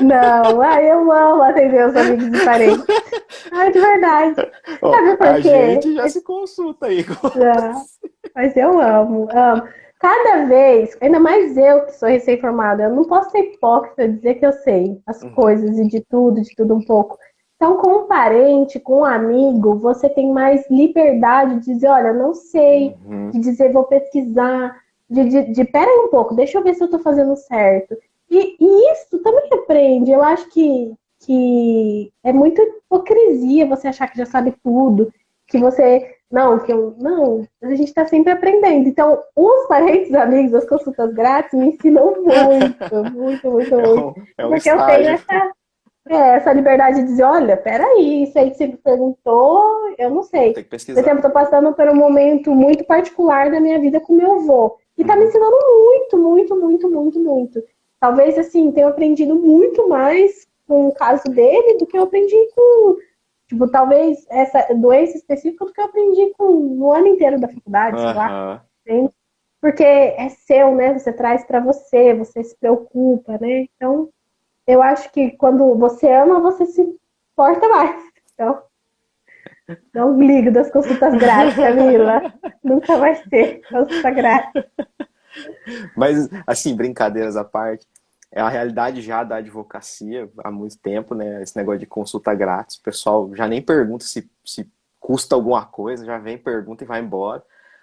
[SPEAKER 2] não, eu amo atender os amigos e parentes. De verdade.
[SPEAKER 1] Ó,
[SPEAKER 2] Sabe por
[SPEAKER 1] a
[SPEAKER 2] quê?
[SPEAKER 1] gente já se consulta aí.
[SPEAKER 2] Não, mas eu amo, amo. Cada vez, ainda mais eu que sou recém-formada, eu não posso ser hipócrita dizer que eu sei as
[SPEAKER 1] Uhum,
[SPEAKER 2] coisas e de tudo um pouco. Então, com um parente, com um amigo, você tem mais liberdade de dizer, olha, não sei,
[SPEAKER 1] uhum.
[SPEAKER 2] de dizer, vou pesquisar, pera aí um pouco, deixa eu ver se eu tô fazendo certo. E isso também aprende. Eu acho que é muita hipocrisia você achar que já sabe tudo, que você não, não, a gente está sempre aprendendo. Então, os parentes amigos, as consultas grátis me ensinam muito, muito, muito, muito.
[SPEAKER 1] É um
[SPEAKER 2] Porque eu tenho
[SPEAKER 1] estágio.
[SPEAKER 2] essa liberdade de dizer, olha, peraí, isso aí que você me perguntou, eu não
[SPEAKER 1] Vou
[SPEAKER 2] sei.
[SPEAKER 1] ter que
[SPEAKER 2] Por exemplo,
[SPEAKER 1] pesquisar.
[SPEAKER 2] estou passando por um momento muito particular da minha vida com meu avô. E está me
[SPEAKER 1] Uhum.
[SPEAKER 2] ensinando muito, muito, muito, muito, muito. Talvez, assim, tenha aprendido muito mais com o caso dele do que eu aprendi com. Tipo, talvez essa doença específica do que eu aprendi no ano inteiro da faculdade, sei lá.
[SPEAKER 1] Aham.
[SPEAKER 2] Entende? Porque é seu, né? Você traz para você, você se preocupa, né? Então, eu acho que quando você ama, você se importa mais. Então, Não ligo das consultas grátis, Camila. Nunca vai ter consulta grátis.
[SPEAKER 1] Mas, assim, brincadeiras à parte, é a realidade já da advocacia há muito tempo, né? Esse negócio de consulta grátis. O pessoal já nem pergunta se custa alguma coisa, já vem, pergunta e vai embora.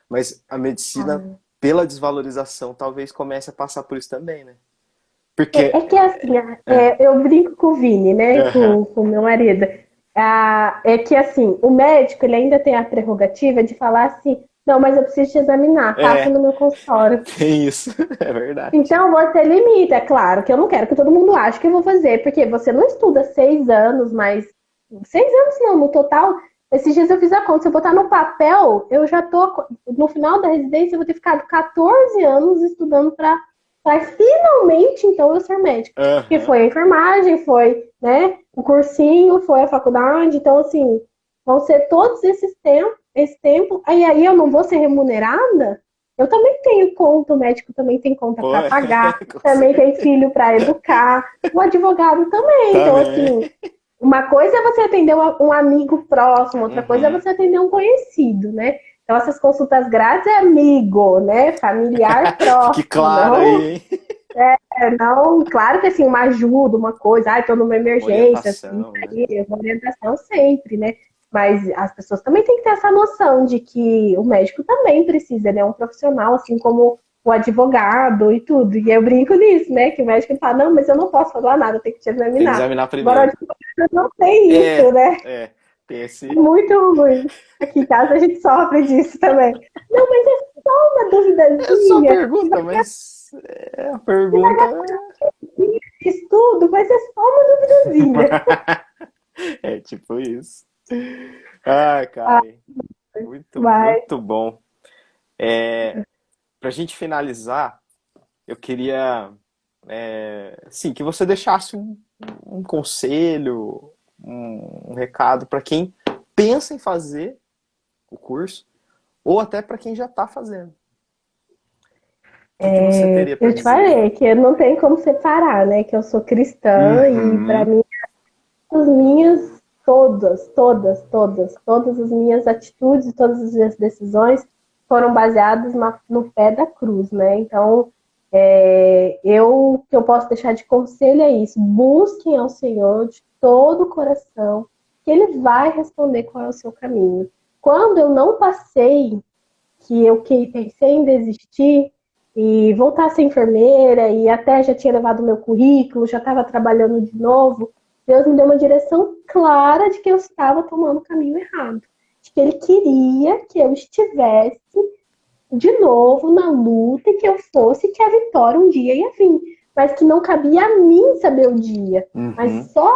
[SPEAKER 1] Mas a medicina,
[SPEAKER 2] Ah.
[SPEAKER 1] pela desvalorização, talvez comece a passar por isso também, né?
[SPEAKER 2] É,
[SPEAKER 1] Porque.
[SPEAKER 2] é que assim, eu brinco com o Vini, né?
[SPEAKER 1] Aham.
[SPEAKER 2] Com o meu marido. É que assim, o médico ele ainda tem a prerrogativa de falar assim, não, mas eu preciso te examinar, passa
[SPEAKER 1] É,
[SPEAKER 2] no meu consultório.
[SPEAKER 1] tem isso, é verdade.
[SPEAKER 2] Então você limita, é claro, que eu não quero que todo mundo ache que eu vou fazer, porque você não estuda 6 anos, mas 6 anos não, no total. Esses dias eu fiz a conta, se eu botar no papel, eu já tô no final da residência, eu vou ter ficado 14 anos estudando para finalmente então eu ser médica. Que
[SPEAKER 1] Aham.
[SPEAKER 2] foi a enfermagem, foi, né, o cursinho, foi a faculdade, então assim, vão ser todos esse tempo, aí eu não vou ser remunerada? Eu também tenho conta, o médico também tem conta
[SPEAKER 1] Pô,
[SPEAKER 2] para pagar,
[SPEAKER 1] com
[SPEAKER 2] também tem
[SPEAKER 1] certeza.
[SPEAKER 2] filho para educar, o advogado também. Então,
[SPEAKER 1] Também.
[SPEAKER 2] assim, uma coisa é você atender um amigo próximo, outra coisa é
[SPEAKER 1] Uhum.
[SPEAKER 2] você atender um conhecido, né? Então, essas consultas grátis é amigo, né? Familiar
[SPEAKER 1] Fique
[SPEAKER 2] próximo,
[SPEAKER 1] claro
[SPEAKER 2] não,
[SPEAKER 1] aí, hein?
[SPEAKER 2] não, claro que assim, uma ajuda, uma coisa, estou numa
[SPEAKER 1] Uma
[SPEAKER 2] emergência, assim,
[SPEAKER 1] orientação, né?
[SPEAKER 2] aí, uma orientação sempre, né? Mas as pessoas também têm que ter essa noção de que o médico também precisa, né? Um profissional, assim como o advogado e tudo. E eu brinco nisso, né? Que o médico fala, não, mas eu não posso falar nada, eu tenho que te
[SPEAKER 1] Tem que
[SPEAKER 2] examinar.
[SPEAKER 1] examinar
[SPEAKER 2] Agora o
[SPEAKER 1] primeiro.
[SPEAKER 2] advogado não tem isso,
[SPEAKER 1] É,
[SPEAKER 2] né?
[SPEAKER 1] tem
[SPEAKER 2] É
[SPEAKER 1] esse.
[SPEAKER 2] muito ruim. Aqui em casa a gente sofre disso também. Não, mas é só uma
[SPEAKER 1] É só
[SPEAKER 2] duvidazinha.
[SPEAKER 1] pergunta, mas é a pergunta.
[SPEAKER 2] Estudo, mas é só uma duvidazinha.
[SPEAKER 1] É tipo isso. Ah,
[SPEAKER 2] Ah,
[SPEAKER 1] cara, muito,
[SPEAKER 2] vai.
[SPEAKER 1] muito bom. É, pra gente finalizar, eu queria, sim, que você deixasse um conselho, um recado para quem pensa em fazer o curso, ou até para quem já está fazendo. O que que você teria para
[SPEAKER 2] Eu te
[SPEAKER 1] dizer?
[SPEAKER 2] falei que não tem como separar, né? Que eu sou cristã e para
[SPEAKER 1] Uhum.
[SPEAKER 2] mim as minhas todas as minhas atitudes, todas as minhas decisões foram baseadas no pé da cruz, né? Então, o que eu posso deixar de conselho é isso: busquem ao Senhor de todo o coração, que Ele vai responder qual é o seu caminho. Quando eu não passei, que pensei em desistir e voltar a ser enfermeira e até já tinha levado meu currículo, já estava trabalhando de novo, Deus me deu uma direção clara de que eu estava tomando o caminho errado, de que Ele queria que eu estivesse de novo na luta e que eu fosse, que a vitória um dia ia vir, mas que não cabia a mim saber o dia, mas
[SPEAKER 1] Uhum.
[SPEAKER 2] só,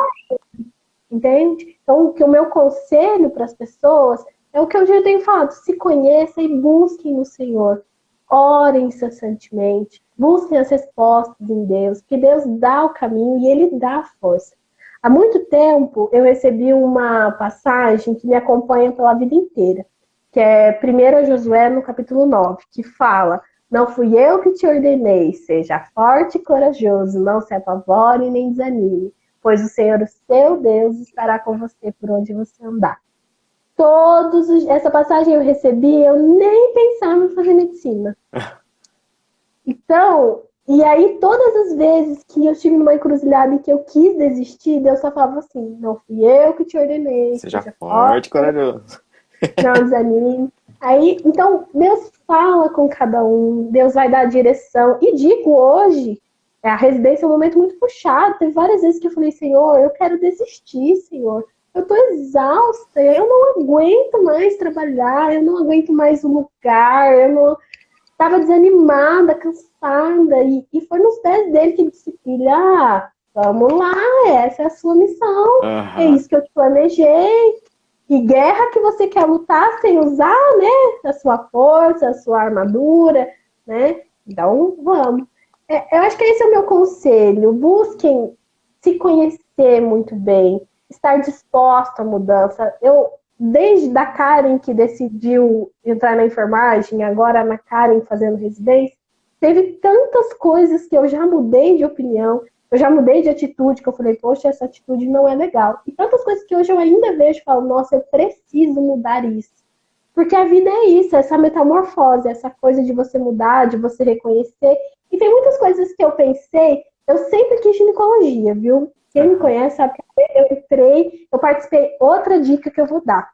[SPEAKER 2] entende? Então, que o meu conselho para as pessoas é o que eu já tenho falado: se conheçam e busquem no Senhor, orem incessantemente, busquem as respostas em Deus, que Deus dá o caminho e Ele dá a força. Há muito tempo eu recebi uma passagem que me acompanha pela vida inteira, que é 1 Josué no capítulo 9, que fala: não fui eu que te ordenei, seja forte e corajoso, não se apavore nem desanime, pois o Senhor, o seu Deus, estará com você por onde você andar. Essa passagem eu recebi, eu nem pensava em fazer medicina. Então, e aí todas as vezes que eu estive numa encruzilhada e que eu quis desistir, Deus só falava assim: não fui eu que te ordenei,
[SPEAKER 1] Seja
[SPEAKER 2] seja forte,
[SPEAKER 1] forte, corajoso.
[SPEAKER 2] não desanime. Aí, então, Deus fala com cada um, Deus vai dar a direção. E digo hoje, a residência é um momento muito puxado. Teve várias vezes que eu falei: Senhor, eu quero desistir, Senhor. Eu tô exausta, eu não aguento mais trabalhar, eu não aguento mais o lugar, eu não estava desanimada, cansada. E foi nos pés dele que disse: filha, vamos lá, essa é a sua missão, é
[SPEAKER 1] Aham.
[SPEAKER 2] isso que eu te planejei. E guerra que você quer lutar sem usar, né, a sua força, a sua armadura, né? Então, vamos. Eu acho que esse é o meu conselho. Busquem se conhecer muito bem, estar disposto à mudança. Desde a Karen que decidiu entrar na enfermagem, agora na Karen fazendo residência, teve tantas coisas que eu já mudei de opinião, Eu já mudei de atitude, que eu falei, poxa, essa atitude não é legal. E tantas coisas que hoje eu ainda vejo e falo, nossa, eu preciso mudar isso. Porque a vida é isso, essa metamorfose, essa coisa de você mudar, de você reconhecer. E tem muitas coisas que eu pensei, eu sempre quis ginecologia, viu? Quem me conhece sabe que eu entrei, eu participei. Outra dica que eu vou dar.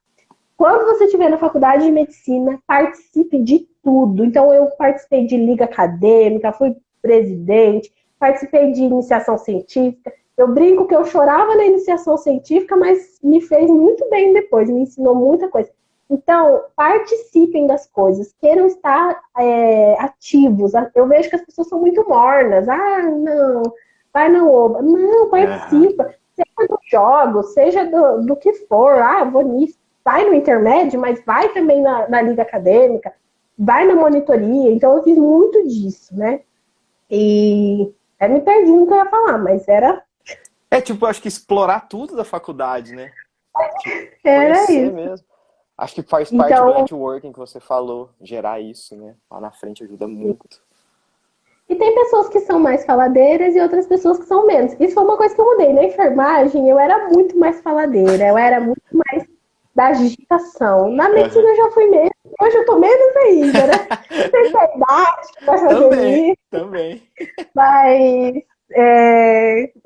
[SPEAKER 2] Quando você estiver na faculdade de medicina, participe de tudo. Então, eu participei de liga acadêmica, fui presidente, participei de iniciação científica. Eu brinco que eu chorava na iniciação científica, mas me fez muito bem depois, me ensinou muita coisa. Então, participem das coisas, queiram estar ativos. Eu vejo que as pessoas são muito mornas. Ah, não, vai na oba. Não, participa. Seja dos jogos, seja do que for. Ah, vou nisso. Vai no intermédio, mas vai também na liga acadêmica, vai na monitoria. Então, eu fiz muito disso, né? E me perdi no que eu ia falar, mas era
[SPEAKER 1] Tipo, eu acho que explorar tudo da faculdade, né? Tipo,
[SPEAKER 2] era
[SPEAKER 1] conhecer
[SPEAKER 2] isso.
[SPEAKER 1] mesmo. Acho que faz parte do
[SPEAKER 2] Então,
[SPEAKER 1] networking que você falou, gerar isso, né? Lá na frente ajuda muito.
[SPEAKER 2] e tem pessoas que são mais faladeiras e outras pessoas que são menos. Isso foi uma coisa que eu mudei. Na enfermagem, eu era muito mais faladeira, eu era muito mais da agitação. Na medicina,
[SPEAKER 1] Uhum.
[SPEAKER 2] eu já fui menos. Hoje eu tô menos ainda, né? Tem idade pra fazer
[SPEAKER 1] Também,
[SPEAKER 2] isso,
[SPEAKER 1] também.
[SPEAKER 2] mas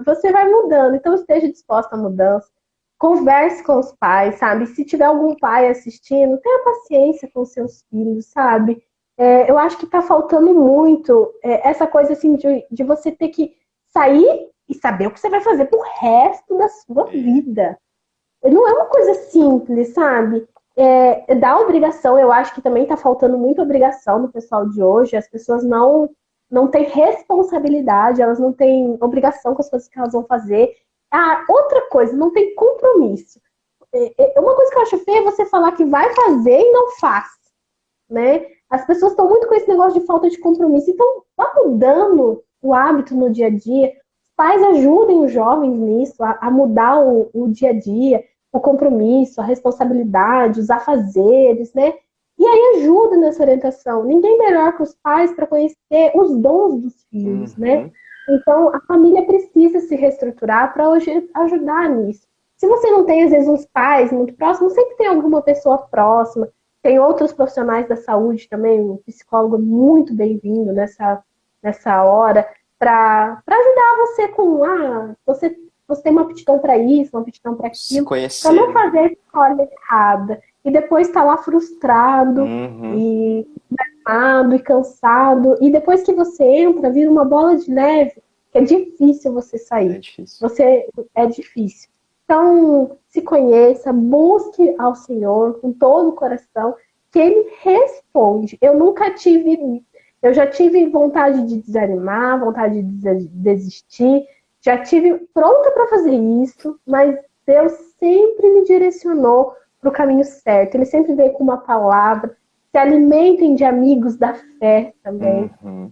[SPEAKER 2] você vai mudando. Então, esteja disposta à mudança. Converse com os pais, sabe? Se tiver algum pai assistindo, tenha paciência com seus filhos, sabe? Eu acho que tá faltando muito essa coisa assim de você ter que sair e saber o que você vai fazer pro resto da sua vida. Não é uma coisa simples, sabe? Da obrigação, eu acho que também tá faltando muita obrigação no pessoal de hoje. As pessoas não têm responsabilidade, elas não têm obrigação com as coisas que elas vão fazer. Ah, outra coisa, não tem compromisso. Uma coisa que eu acho feia é você falar que vai fazer e não faz, né? As pessoas estão muito com esse negócio de falta de compromisso. Então, vá mudando o hábito no dia a dia. Os pais ajudem os jovens nisso, a mudar o dia a dia, o compromisso, a responsabilidade, os afazeres, né? E aí ajuda nessa orientação. Ninguém melhor que os pais para conhecer os dons dos filhos, né?
[SPEAKER 1] Uhum.
[SPEAKER 2] Então, a família precisa se reestruturar para hoje ajudar nisso. Se você não tem, às vezes, uns pais muito próximos, sempre tem alguma pessoa próxima. Tem outros profissionais da saúde também, um psicólogo muito bem-vindo nessa hora, para ajudar você com, você tem uma aptidão para isso, uma aptidão para
[SPEAKER 1] Se
[SPEAKER 2] aquilo, para
[SPEAKER 1] conhecer,
[SPEAKER 2] não
[SPEAKER 1] né?
[SPEAKER 2] fazer a escolha errada. E depois estar lá frustrado
[SPEAKER 1] Uhum.
[SPEAKER 2] e desanimado e cansado. E depois que você entra, vira uma bola de neve, que é difícil você
[SPEAKER 1] É
[SPEAKER 2] sair.
[SPEAKER 1] difícil.
[SPEAKER 2] É difícil. Então, se conheça, busque ao Senhor com todo o coração, que Ele responde. Eu já tive vontade de desanimar, vontade de desistir, já tive pronta para fazer isso, mas Deus sempre me direcionou para o caminho certo. Ele sempre veio com uma palavra. Se alimentem de amigos da fé também.
[SPEAKER 1] Uhum.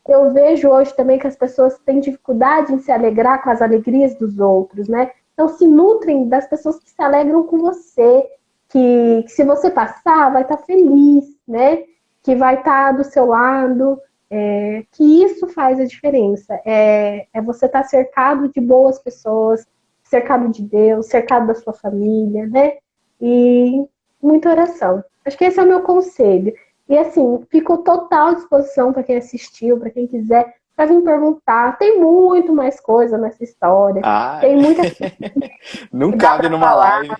[SPEAKER 2] Eu vejo hoje também que as pessoas têm dificuldade em se alegrar com as alegrias dos outros, né? Então se nutrem das pessoas que se alegram com você, que se você passar, vai estar feliz, né? Que vai estar do seu lado, que isso faz a diferença. Você estar cercado de boas pessoas, cercado de Deus, cercado da sua família, né? E muita oração. Acho que esse é o meu conselho. E assim, fico total à disposição para quem assistiu, para quem quiser, para vir perguntar. Tem muito mais coisa nessa história.
[SPEAKER 1] Ah,
[SPEAKER 2] Tem muita coisa
[SPEAKER 1] não
[SPEAKER 2] que dá
[SPEAKER 1] cabe
[SPEAKER 2] para
[SPEAKER 1] numa
[SPEAKER 2] falar.
[SPEAKER 1] live.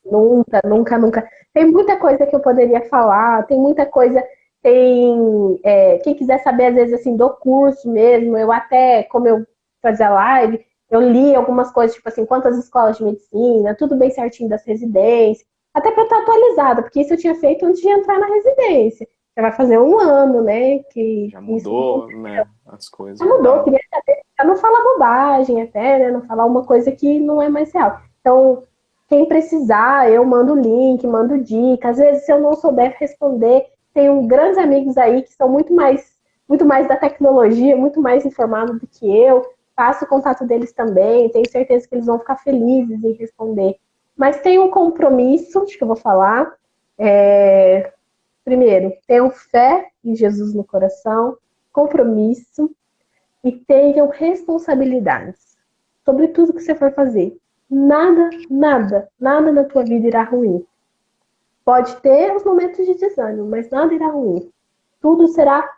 [SPEAKER 2] Nunca, nunca, nunca. Tem muita coisa que eu poderia falar. Tem muita coisa. Quem quiser saber, às vezes, assim, do curso mesmo, eu até, como eu fazia live, eu li algumas coisas, tipo assim, quantas escolas de medicina, tudo bem certinho das residências, até para estar atualizada, porque isso eu tinha feito antes de entrar na residência. Já vai fazer um ano, né, que
[SPEAKER 1] Já
[SPEAKER 2] isso
[SPEAKER 1] mudou, né? As coisas
[SPEAKER 2] já mudou. Eu
[SPEAKER 1] mudaram.
[SPEAKER 2] queria saber, pra não falar bobagem até, né, não falar uma coisa que não é mais real. Então, quem precisar, eu mando o link, mando dica. Às vezes, se eu não souber responder, tenho grandes amigos aí que são muito mais da tecnologia, muito mais informados do que eu. Passo o contato deles também, tenho certeza que eles vão ficar felizes em responder. Mas tem um compromisso, acho que eu vou falar. Primeiro, tenham fé em Jesus no coração, compromisso. e tenham responsabilidades sobre tudo que você for fazer. Nada, nada, nada na tua vida irá ruim. Pode ter os momentos de desânimo, mas nada irá ruim. Tudo será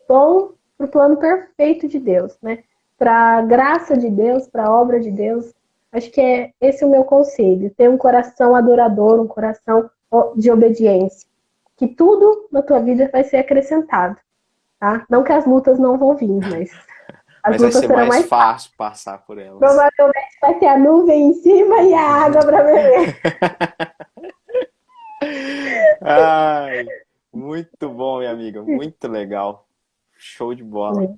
[SPEAKER 2] bom para o plano perfeito de Deus, né? Para a graça de Deus, para a obra de Deus. Acho que esse é o meu conselho. Ter um coração adorador, um coração de obediência. Que tudo na tua vida vai ser acrescentado. Tá? Não que as lutas não vão vir, mas as
[SPEAKER 1] Mas vai
[SPEAKER 2] lutas
[SPEAKER 1] ser
[SPEAKER 2] serão
[SPEAKER 1] mais
[SPEAKER 2] mais
[SPEAKER 1] fácil passar por elas.
[SPEAKER 2] provavelmente vai ter a nuvem em cima e a água para beber.
[SPEAKER 1] Ai, muito bom, minha amiga. Muito legal. Show de bola.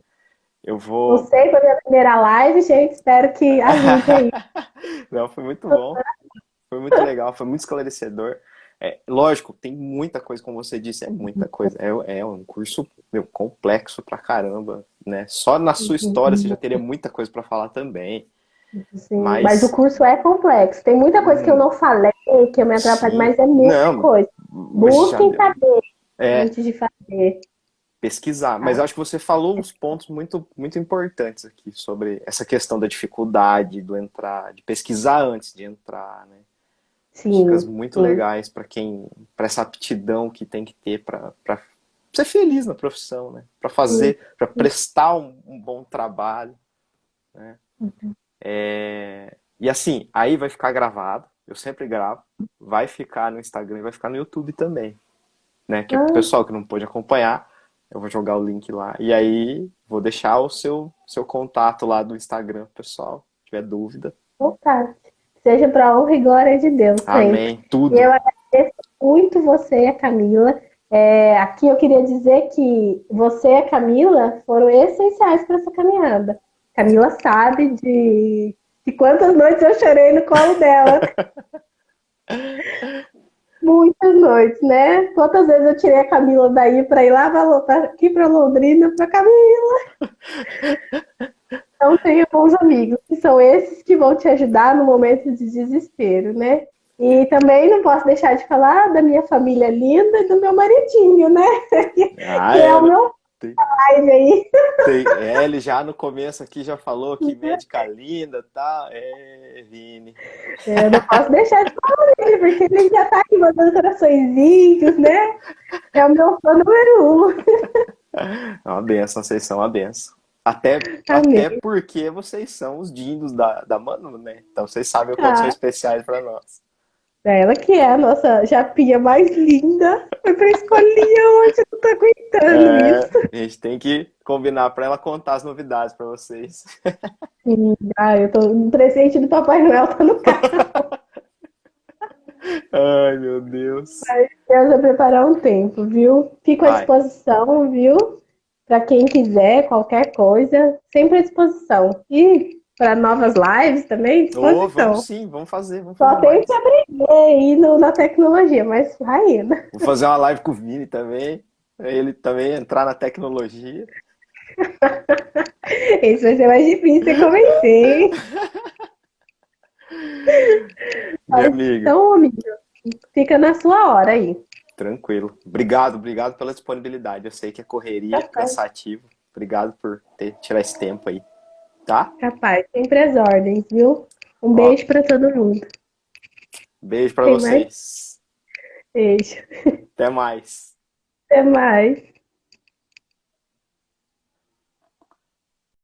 [SPEAKER 1] Eu
[SPEAKER 2] Não
[SPEAKER 1] vou.
[SPEAKER 2] sei, foi a minha primeira live, gente. Espero que ajude aí.
[SPEAKER 1] Não, foi muito bom. Foi muito legal, foi muito esclarecedor. Lógico, tem muita coisa, como você disse, é muita coisa. É um curso, meu, complexo pra caramba, né? Só na sua história você já teria muita coisa pra falar também.
[SPEAKER 2] Sim, mas o
[SPEAKER 1] Mas,
[SPEAKER 2] curso é complexo. Tem muita coisa que eu não falei, que eu me atrapalho,
[SPEAKER 1] sim,
[SPEAKER 2] mas é muita
[SPEAKER 1] não,
[SPEAKER 2] coisa.
[SPEAKER 1] mas já
[SPEAKER 2] Busquem
[SPEAKER 1] deu.
[SPEAKER 2] saber
[SPEAKER 1] É,
[SPEAKER 2] antes de fazer.
[SPEAKER 1] pesquisar. Mas
[SPEAKER 2] Tá?
[SPEAKER 1] acho que você falou uns pontos muito, muito importantes aqui sobre essa questão da dificuldade do entrar, de pesquisar antes de entrar, né? Dicas
[SPEAKER 2] Sim,
[SPEAKER 1] muito
[SPEAKER 2] sim.
[SPEAKER 1] legais para essa aptidão que tem que ter para ser feliz na profissão, né? Para
[SPEAKER 2] Sim.
[SPEAKER 1] fazer, para prestar um bom trabalho, né? E assim, aí vai ficar gravado, eu sempre gravo, vai ficar no Instagram e vai ficar no YouTube também, né? Que é pro
[SPEAKER 2] Ah,
[SPEAKER 1] pessoal que não pôde acompanhar, eu vou jogar o link lá. E aí vou deixar o seu contato lá do Instagram, pessoal, se tiver dúvida.
[SPEAKER 2] vontade. Seja para a honra e glória de Deus sempre.
[SPEAKER 1] Amém,
[SPEAKER 2] E eu
[SPEAKER 1] tudo.
[SPEAKER 2] agradeço muito você e a Camila. Aqui eu queria dizer que você e a Camila foram essenciais para essa caminhada. Camila sabe de quantas noites eu chorei no colo dela. Muitas noites, né? Quantas vezes eu tirei a Camila daí para ir lá aqui para Londrina para Camila. Então tenha bons amigos, que são esses que vão te ajudar no momento de desespero, né? E também não posso deixar de falar da minha família linda e do meu maridinho, né?
[SPEAKER 1] Ah,
[SPEAKER 2] Que é o
[SPEAKER 1] é.
[SPEAKER 2] meu pai aí.
[SPEAKER 1] Ele já no começo aqui já falou que médica linda, tá? Vini.
[SPEAKER 2] Eu não posso deixar de falar dele, porque ele já tá aqui mandando coraçõezinhos, né? É o meu fã número um.
[SPEAKER 1] É uma benção, vocês são uma benção. Até
[SPEAKER 2] Amém.
[SPEAKER 1] porque vocês são os dindos da Manu, né? Então vocês sabem o quanto são
[SPEAKER 2] Ah,
[SPEAKER 1] especiais pra nós.
[SPEAKER 2] ela que é a nossa japinha mais linda. Foi pra escolinha hoje, eu não tô aguentando isso.
[SPEAKER 1] A gente tem que combinar pra ela contar as novidades pra vocês.
[SPEAKER 2] Sim, eu tô no presente do Papai Noel, tá no carro.
[SPEAKER 1] Ai, meu Deus.
[SPEAKER 2] Deus vai preparar um tempo, viu? Fico à
[SPEAKER 1] Vai.
[SPEAKER 2] disposição, viu? Para quem quiser, qualquer coisa, sempre à disposição. E para novas lives também,
[SPEAKER 1] Ô, vamos
[SPEAKER 2] disposição.
[SPEAKER 1] sim, vamos
[SPEAKER 2] Só
[SPEAKER 1] fazer
[SPEAKER 2] tem que
[SPEAKER 1] mais.
[SPEAKER 2] aprender aí na tecnologia, mas vai indo.
[SPEAKER 1] Vou fazer uma live com o Vini também. Pra ele também entrar na tecnologia.
[SPEAKER 2] Esse vai ser mais difícil de convencer, hein?
[SPEAKER 1] Minha amiga.
[SPEAKER 2] Então, amigo, fica na sua hora aí.
[SPEAKER 1] Tranquilo. Obrigado pela disponibilidade. Eu sei que é correria,
[SPEAKER 2] Capaz,
[SPEAKER 1] cansativo. Obrigado por tirar esse tempo aí, tá?
[SPEAKER 2] capaz. Sempre as ordens, viu? Um
[SPEAKER 1] Ó,
[SPEAKER 2] beijo para todo mundo.
[SPEAKER 1] beijo pra
[SPEAKER 2] Tem mais?
[SPEAKER 1] vocês.
[SPEAKER 2] Beijo.
[SPEAKER 1] Até mais.
[SPEAKER 2] Até mais.